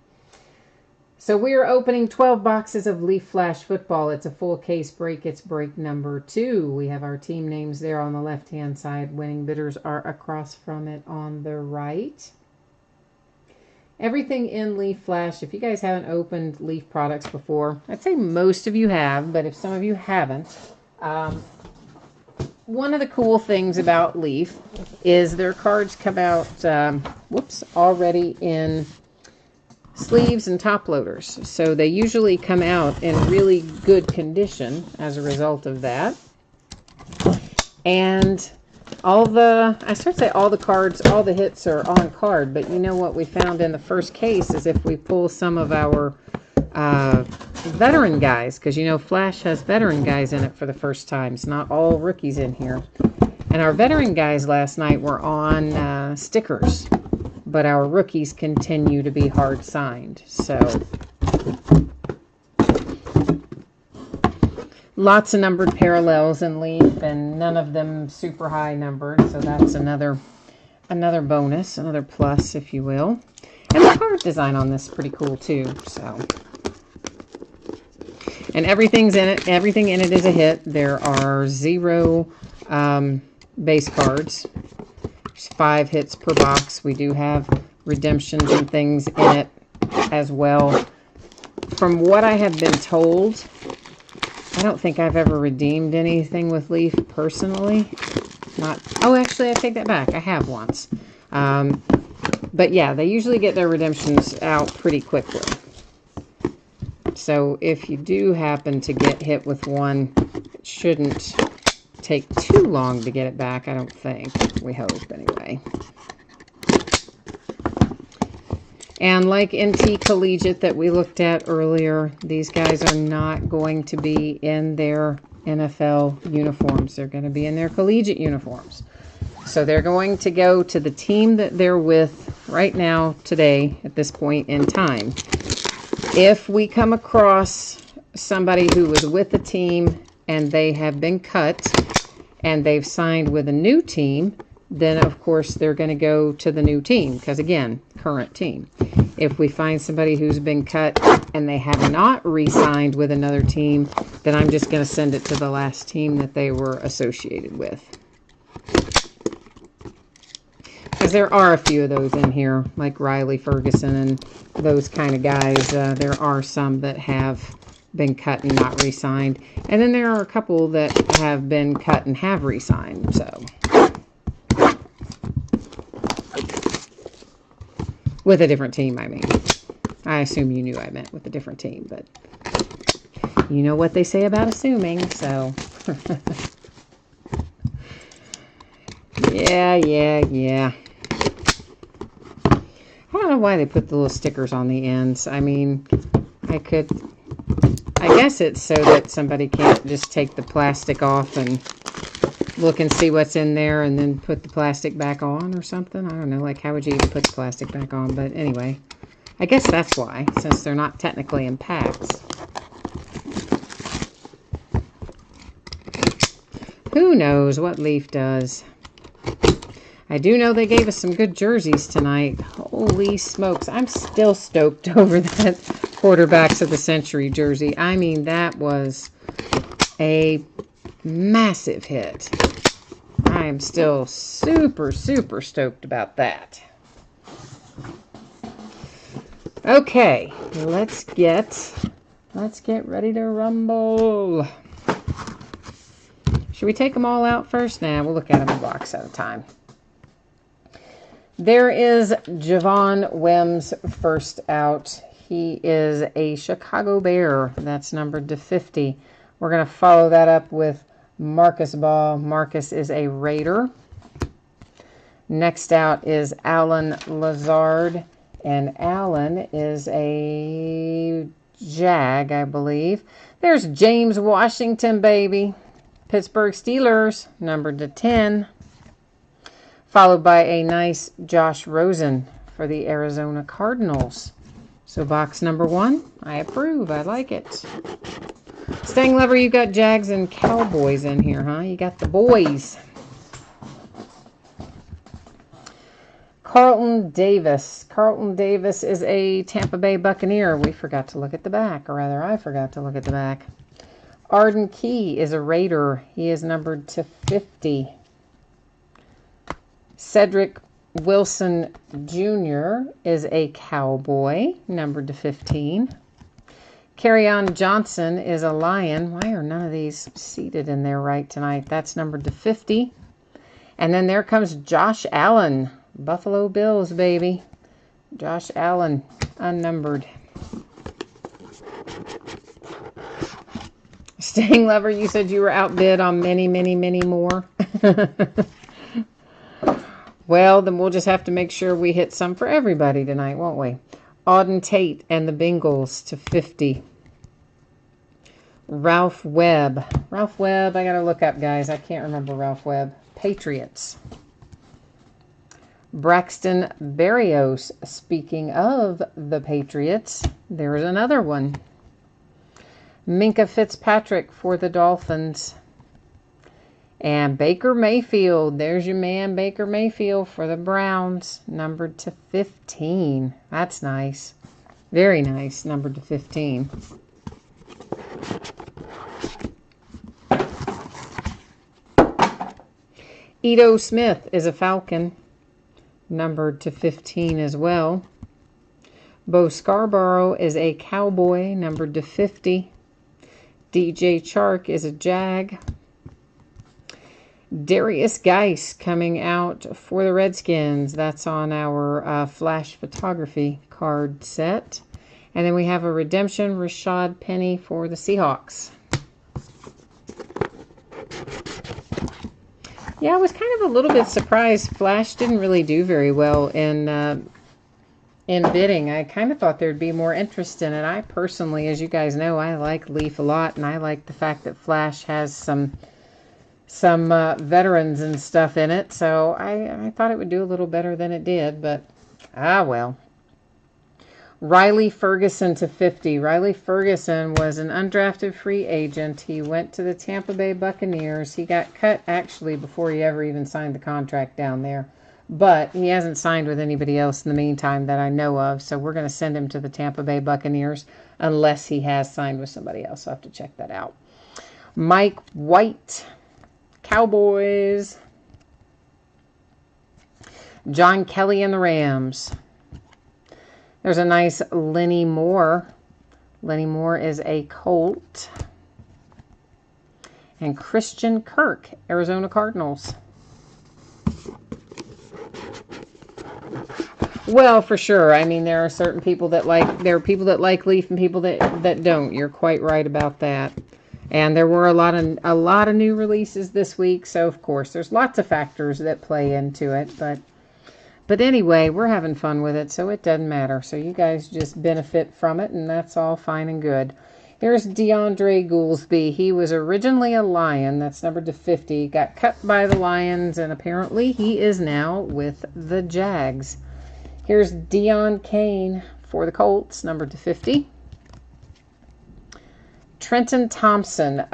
So we are opening 12 boxes of Leaf Flash football. It's a full case break. It's break number 2. We have our team names there on the left-hand side. Winning bidders are across from it on the right. Everything in Leaf Flash, if you guys haven't opened Leaf products before, I'd say most of you have, but if some of you haven't, one of the cool things about Leaf is their cards come out, already in sleeves and top loaders. So they usually come out in really good condition as a result of that. And all the cards, all the hits are on card, but you know what we found in the first case is if we pull some of our veteran guys, because you know Flash has veteran guys in it for the first time. It's not all rookies in here. And our veteran guys last night were on stickers, but our rookies continue to be hard signed. So lots of numbered parallels in Leaf, and none of them super high numbered, so that's another bonus, another plus, if you will. And the card design on this is pretty cool too. So, and everything in it is a hit. There are 0 base cards. There's 5 hits per box. We do have redemptions and things in it as well. from what I have been told, I don't think I've ever redeemed anything with Leaf personally. Not. Oh, actually, I take that back. I have once. But yeah, they usually get their redemptions out pretty quickly. So if you do happen to get hit with one, it shouldn't take too long to get it back, I don't think. We hope, anyway. And like NT Collegiate that we looked at earlier, these guys are not going to be in their NFL uniforms. They're going to be in their collegiate uniforms. So they're going to go to the team that they're with right now, today, at this point in time. If we come across somebody who was with the team and they have been cut and they've signed with a new team, then of course they're going to go to the new team because, again, current team. If we find somebody who's been cut and they have not re-signed with another team, then I'm just going to send it to the last team that they were associated with. Because there are a few of those in here, like Riley Ferguson and those kind of guys. There are some that have been cut and not re-signed. And then there are a couple that have been cut and have re-signed, so... With a different team, I mean. I assume you knew I meant with a different team, but you know what they say about assuming, so. Yeah. I don't know why they put the little stickers on the ends. I mean, I guess it's so that somebody can't just take the plastic off and look and see what's in there and then put the plastic back on or something. I don't know, like how would you even put the plastic back on? But anyway, I guess that's why, since they're not technically in packs. Who knows what Leaf does? I do know they gave us some good jerseys tonight. Holy smokes, I'm still stoked over that Quarterbacks of the Century jersey. I mean, that was a massive hit. I am still super stoked about that. Okay, let's get ready to rumble. Should we take them all out first? Nah, we'll look at them a box at a time. There is Javon Wims first out. He is a Chicago Bear. That's numbered to 50. We're going to follow that up with Marcus Ball. Marcus is a Raider. Next out is Alan Lazard. And Alan is a Jag, I believe. There's James Washington, baby. Pittsburgh Steelers, numbered to 10. Followed by a nice Josh Rosen for the Arizona Cardinals. So box number 1, I approve. I like it. Stang Lover, you got Jags and Cowboys in here, huh? You got the boys. Carlton Davis. Carlton Davis is a Tampa Bay Buccaneer. We forgot to look at the back, or rather I forgot to look at the back. Arden Key is a Raider. He is numbered to 50. Cedric Wilson Jr. is a Cowboy, numbered to 15. Carryon Johnson is a Lion. Why are none of these seated in there right tonight? That's numbered to 50. And then there comes Josh Allen. Buffalo Bills, baby. Josh Allen, unnumbered. Stang Lover, you said you were outbid on many more. Well, then we'll just have to make sure we hit some for everybody tonight, won't we? Auden Tate and the Bengals to 50. Ralph Webb. Ralph Webb, I got to look up, guys. I can't remember Ralph Webb. Patriots. Braxton Berrios. Speaking of the Patriots, there's another one. Minka Fitzpatrick for the Dolphins. And Baker Mayfield. There's your man, Baker Mayfield for the Browns. Numbered to 15. That's nice. Very nice. Numbered to 15. Ito Smith is a Falcon. Numbered to 15 as well. Bo Scarborough is a Cowboy, numbered to 50. DJ Chark is a Jag. Darius Geis coming out for the Redskins. That's on our Flash Photography card set. And then we have a redemption, Rashad Penny for the Seahawks. Yeah, I was kind of a little bit surprised. Flash didn't really do very well in bidding. I kind of thought there'd be more interest in it. I personally, as you guys know, I like Leaf a lot, and I like the fact that Flash has some veterans and stuff in it, so I thought it would do a little better than it did, but well. Riley Ferguson to 50. Riley Ferguson was an undrafted free agent. He went to the Tampa Bay Buccaneers. He got cut actually before he ever even signed the contract down there, but he hasn't signed with anybody else in the meantime that I know of, so we're going to send him to the Tampa Bay Buccaneers unless he has signed with somebody else. I'll have to check that out. Mike White, Cowboys. John Kelly and the Rams. There's a nice Lenny Moore. Lenny Moore is a Colt. And Christian Kirk, Arizona Cardinals. Well, for sure. I mean, there are certain people that there are people that like Leaf and people that don't. You're quite right about that. And there were a lot of new releases this week, so of course there's lots of factors that play into it, but anyway, we're having fun with it, so it doesn't matter. So you guys just benefit from it, and that's all fine and good. Here's DeAndre Goolsby. He was originally a Lion. That's numbered to 50. Got cut by the Lions, and apparently he is now with the Jags. Here's Deion Kane for the Colts, numbered to 50. Trenton Thompson.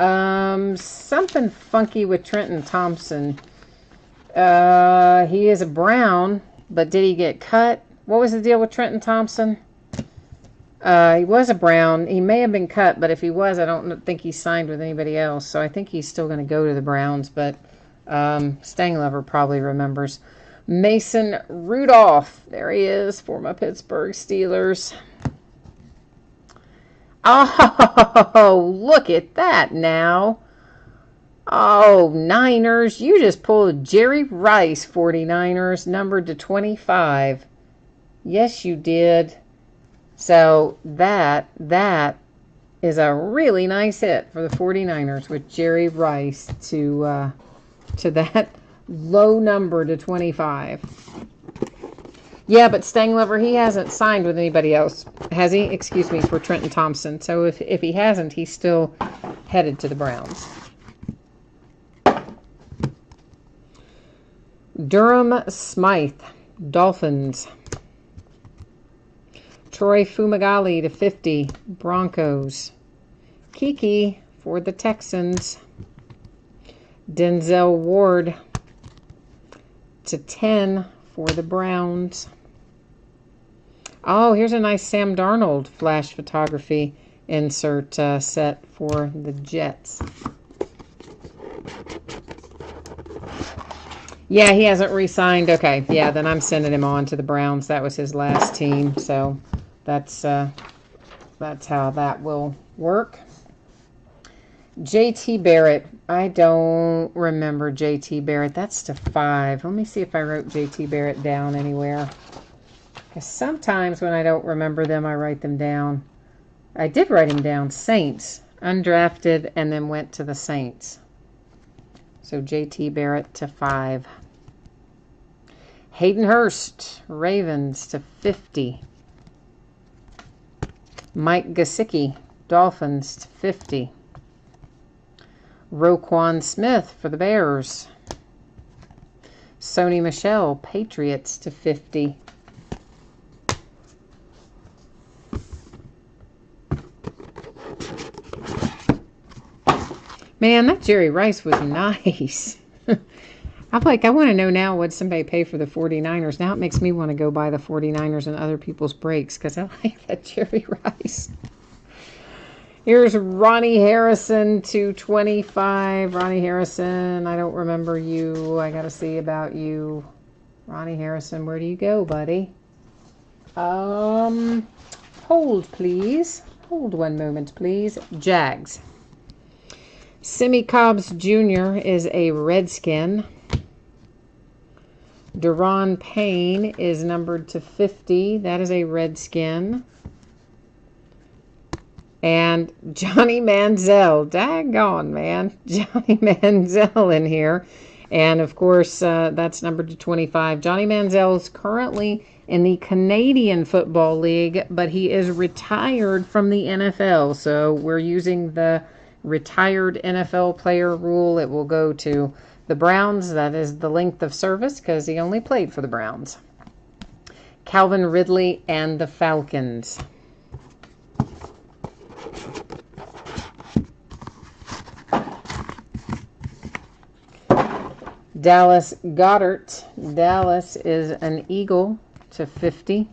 Something funky with Trenton Thompson. He is a Brown, but did he get cut? What was the deal with Trenton Thompson? He was a Brown. He may have been cut, but if he was, I don't think he signed with anybody else. So I think he's still going to go to the Browns, but Stanglover probably remembers. Mason Rudolph. There he is for my Pittsburgh Steelers. Oh, look at that now. Oh, Niners, you just pulled Jerry Rice 49ers, numbered to 25. Yes, you did. So that is a really nice hit for the 49ers with Jerry Rice to that low number to 25. Yeah, but Stanglover, he hasn't signed with anybody else, has he? Excuse me, for Trenton Thompson. So if he hasn't, he's still headed to the Browns. Durham Smythe, Dolphins. Troy Fumagalli to 50, Broncos. Kiki for the Texans. Denzel Ward to 10 for the Browns. Oh, here's a nice Sam Darnold Flash Photography insert set for the Jets. Yeah, he hasn't re-signed. Okay, yeah, then I'm sending him on to the Browns. That was his last team, so that's how that will work. J.T. Barrett. I don't remember J.T. Barrett. That's to 5. Let me see if I wrote J.T. Barrett down anywhere. Because sometimes when I don't remember them, I write them down. I did write him down. Saints. Undrafted and then went to the Saints. So J.T. Barrett to 5. Hayden Hurst, Ravens to 50. Mike Gesicki, Dolphins to 50. Roquan Smith for the Bears. Sony Michel, Patriots to 50. Man, that Jerry Rice was nice. I'm like, I want to know now what somebody paid for the 49ers. Now it makes me want to go buy the 49ers and other people's breaks because I like that Jerry Rice. Here's Ronnie Harrison, 225. Ronnie Harrison, I don't remember you. I got to see about you. Ronnie Harrison, where do you go, buddy? hold, please. Hold one moment, please. Jags. Simi Cobbs Jr. is a Redskin. Deron Payne is numbered to 50. That is a Redskin. And Johnny Manziel. Daggone, man. Johnny Manziel in here. And, of course, that's numbered to 25. Johnny Manziel is currently in the Canadian Football League, but he is retired from the NFL. So we're using the retired NFL player rule. It will go to the Browns. That is the length of service because he only played for the Browns. Calvin Ridley and the Falcons. Dallas Goedert. Dallas is an Eagle to 50.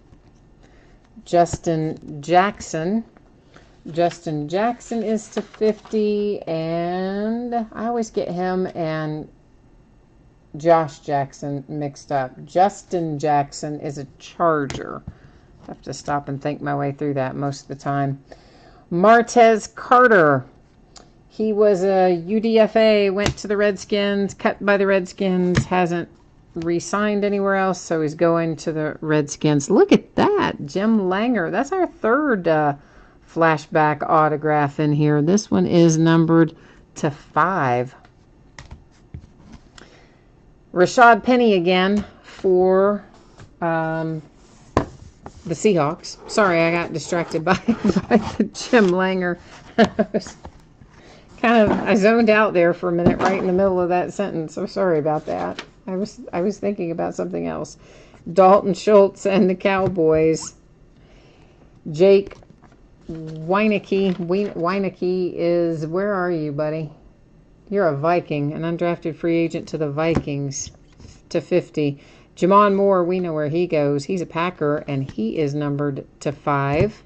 Justin Jackson. Justin Jackson is to 50. And I always get him and Josh Jackson mixed up. Justin Jackson is a Charger. I have to stop and think my way through that most of the time. Martez Carter. He was a UDFA, went to the Redskins, cut by the Redskins, hasn't re-signed anywhere else, so he's going to the Redskins. Look at that, Jim Langer. That's our third flashback autograph in here. This one is numbered to 5. Rashad Penny again for the Seahawks. Sorry, I got distracted by the Jim Langer. I zoned out there for a minute right in the middle of that sentence. So sorry about that. I was thinking about something else. Dalton Schultz and the Cowboys. Jake Weineke. Weineke is, where are you, buddy? You're a Viking, an undrafted free agent to the Vikings to 50. Jamon Moore, we know where he goes. He's a Packer, and he is numbered to 5.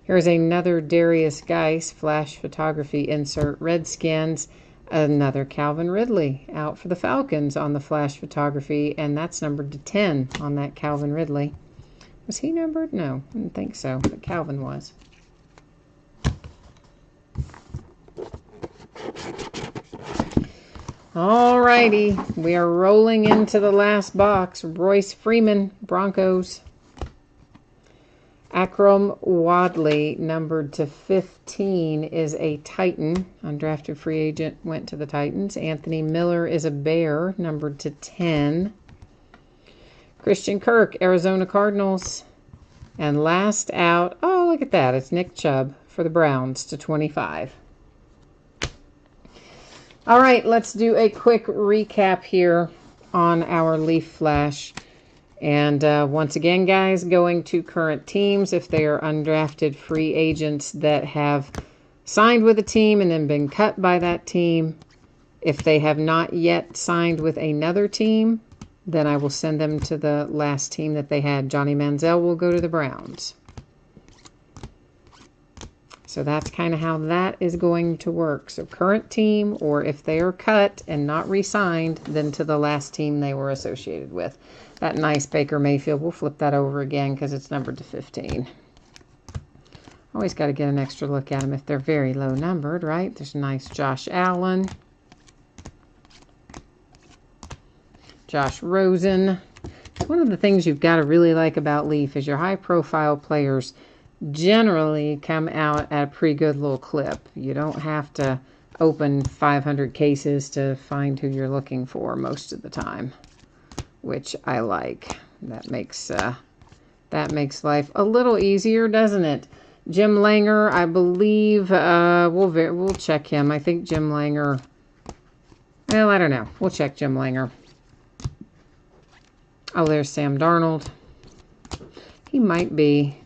Here's another Darius Geis flash photography insert. Redskins, another Calvin Ridley out for the Falcons on the flash photography, and that's numbered to 10 on that Calvin Ridley. Was he numbered? No, I didn't think so, but Calvin was. Alrighty, we are rolling into the last box. Royce Freeman, Broncos. Akram Wadley, numbered to 15, is a Titan. Undrafted free agent, went to the Titans. Anthony Miller is a Bear, numbered to 10. Christian Kirk, Arizona Cardinals. And last out, oh, look at that. It's Nick Chubb for the Browns to 25. All right, let's do a quick recap here on our Leaf Flash. And once again, guys, going to current teams, if they are undrafted free agents that have signed with a team and then been cut by that team. If they have not yet signed with another team, then I will send them to the last team that they had. Johnny Manziel will go to the Browns. So that's kind of how that is going to work. So current team, or if they are cut and not re-signed, then to the last team they were associated with. That nice Baker Mayfield, we'll flip that over again because it's numbered to 15. Always got to get an extra look at them if they're very low numbered, right? There's a nice Josh Allen. Josh Rosen. One of the things you've got to really like about Leaf is your high-profile players generally come out at a pretty good little clip. You don't have to open 500 cases to find who you're looking for most of the time, which I like. That makes life a little easier, doesn't it? Jim Langer, I believe, we'll check him. I think Jim Langer, well, I don't know. We'll check Jim Langer. Oh, there's Sam Darnold. He might be.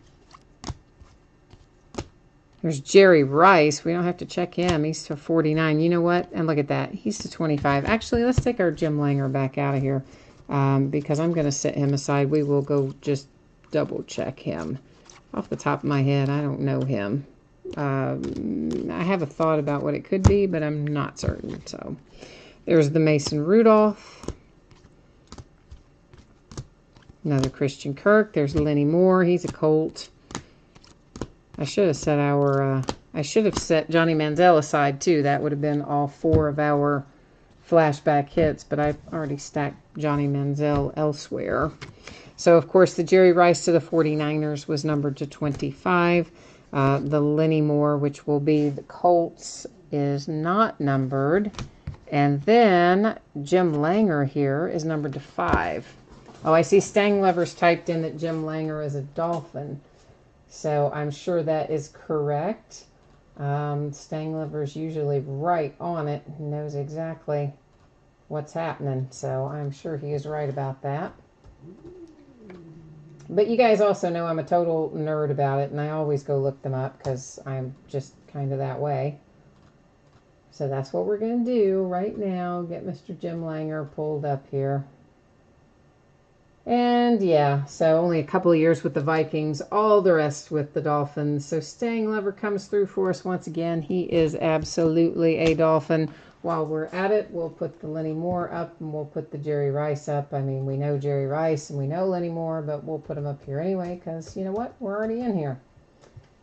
There's Jerry Rice. We don't have to check him. He's to 49. You know what? And look at that. He's to 25. Actually, let's take our Jim Langer back out of here because I'm going to set him aside. We will go just double check him. Off the top of my head, I don't know him. I have a thought about what it could be, but I'm not certain. So there's the Mason Rudolph. Another Christian Kirk. There's Lenny Moore. He's a Colt. I should have set I should have set Johnny Manziel aside too. That would have been all 4 of our flashback hits, but I've already stacked Johnny Manziel elsewhere. So, of course, the Jerry Rice to the 49ers was numbered to 25. The Lenny Moore, which will be the Colts, is not numbered. And then Jim Langer here is numbered to 5. Oh, I see Stanglever's typed in that Jim Langer is a Dolphin. So I'm sure that is correct. Stanglever's usually right on it. He knows exactly what's happening. So I'm sure he is right about that. But you guys also know I'm a total nerd about it, and I always go look them up because I'm just kind of that way. So that's what we're going to do right now. Get Mr. Jim Langer pulled up here. And yeah, so only a couple of years with the Vikings, all the rest with the Dolphins. So Stanglever comes through for us once again. He is absolutely a Dolphin. While we're at it, we'll put the Lenny Moore up and we'll put the Jerry Rice up. I mean, we know Jerry Rice and we know Lenny Moore, but we'll put him up here anyway because, you know what, we're already in here.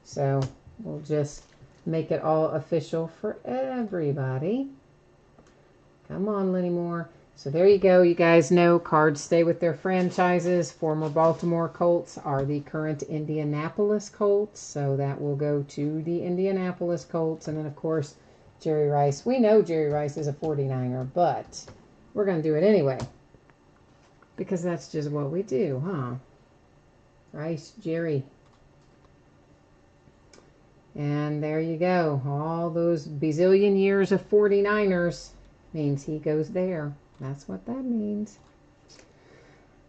So we'll just make it all official for everybody. Come on, Lenny Moore. So there you go. You guys know cards stay with their franchises. Former Baltimore Colts are the current Indianapolis Colts. So that will go to the Indianapolis Colts. And then, of course, Jerry Rice. We know Jerry Rice is a 49er, but we're going to do it anyway. Because that's just what we do, huh? Rice, Jerry. And there you go. All those bazillion years of 49ers means he goes there. That's what that means.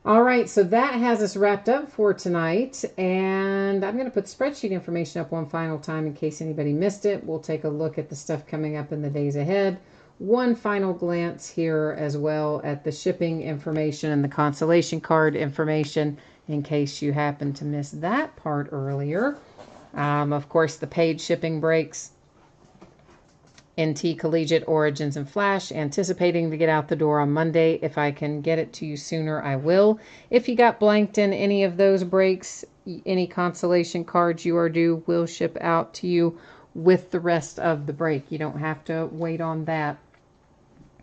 All right, so that has us wrapped up for tonight. And I'm going to put spreadsheet information up one final time in case anybody missed it. We'll take a look at the stuff coming up in the days ahead. One final glance here as well at the shipping information and the consolation card information in case you happen to miss that part earlier. Of course, the paid shipping breaks. NT Collegiate, Origins, and Flash, anticipating to get out the door on Monday. If I can get it to you sooner, I will. If you got blanked in any of those breaks, any consolation cards you are due will ship out to you with the rest of the break. You don't have to wait on that.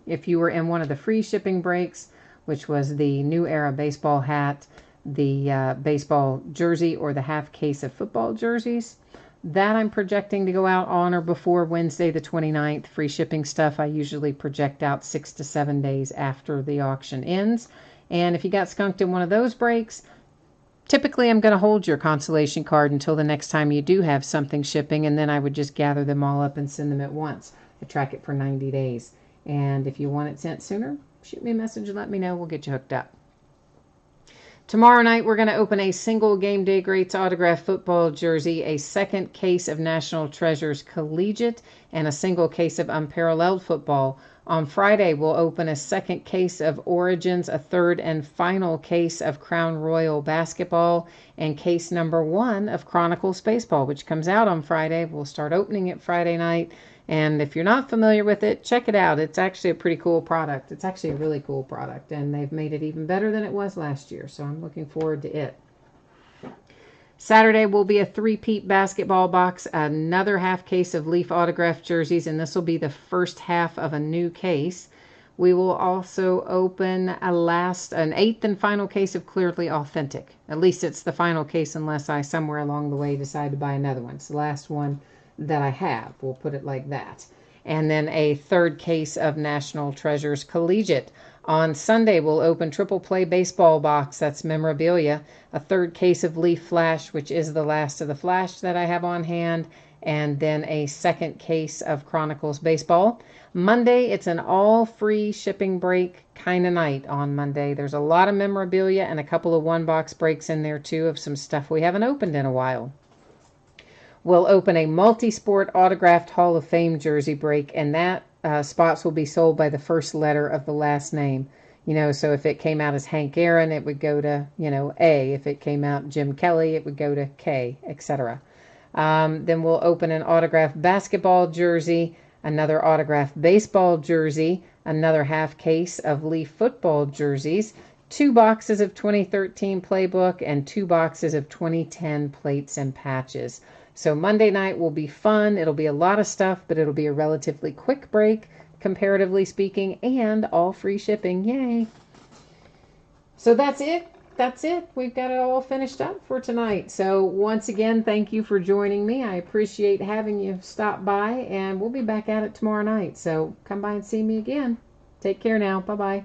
If you were in one of the free shipping breaks, which was the New Era baseball hat, the baseball jersey, or the half case of football jerseys, that I'm projecting to go out on or before Wednesday the 29th. Free shipping stuff I usually project out 6 to 7 days after the auction ends. And if you got skunked in one of those breaks, typically I'm going to hold your consolation card until the next time you do have something shipping, and then I would just gather them all up and send them at once. I track it for 90 days. And if you want it sent sooner, shoot me a message and let me know. We'll get you hooked up. Tomorrow night, we're going to open a single Game Day Greats autographed football jersey, a second case of National Treasures Collegiate, and a single case of Unparalleled Football. On Friday, we'll open a second case of Origins, a third and final case of Crown Royal Basketball, and case number 1 of Chronicles Baseball, which comes out on Friday. We'll start opening it Friday night. And if you're not familiar with it, check it out. It's actually a pretty cool product. It's actually a really cool product, and they've made it even better than it was last year, so I'm looking forward to it. Saturday will be a three-peat basketball box, another half case of Leaf autographed jerseys, and this will be the first half of a new case. We will also open an eighth and final case of Clearly Authentic. At least it's the final case unless I somewhere along the way decide to buy another one. It's the last one that I have. We'll put it like that. And then a third case of National Treasures Collegiate. On Sunday, we'll open triple play baseball box. That's memorabilia. A third case of Leaf Flash, which is the last of the Flash that I have on hand. And then a second case of Chronicles Baseball. Monday, it's an all-free shipping break kind of night on Monday. There's a lot of memorabilia and a couple of one-box breaks in there, too, of some stuff we haven't opened in a while. We'll open a multi-sport autographed Hall of Fame jersey break, and that spots will be sold by the first letter of the last name. You know, so if it came out as Hank Aaron, it would go to, A. If it came out Jim Kelly, it would go to K, etc. Then we'll open an autographed basketball jersey, another autographed baseball jersey, another half case of Leaf football jerseys, 2 boxes of 2013 playbook, and 2 boxes of 2010 plates and patches. So Monday night will be fun. It'll be a lot of stuff, but it'll be a relatively quick break, comparatively speaking, and all free shipping. Yay! So that's it. That's it. We've got it all finished up for tonight. So once again, thank you for joining me. I appreciate having you stop by, and we'll be back at it tomorrow night. So come by and see me again. Take care now. Bye-bye.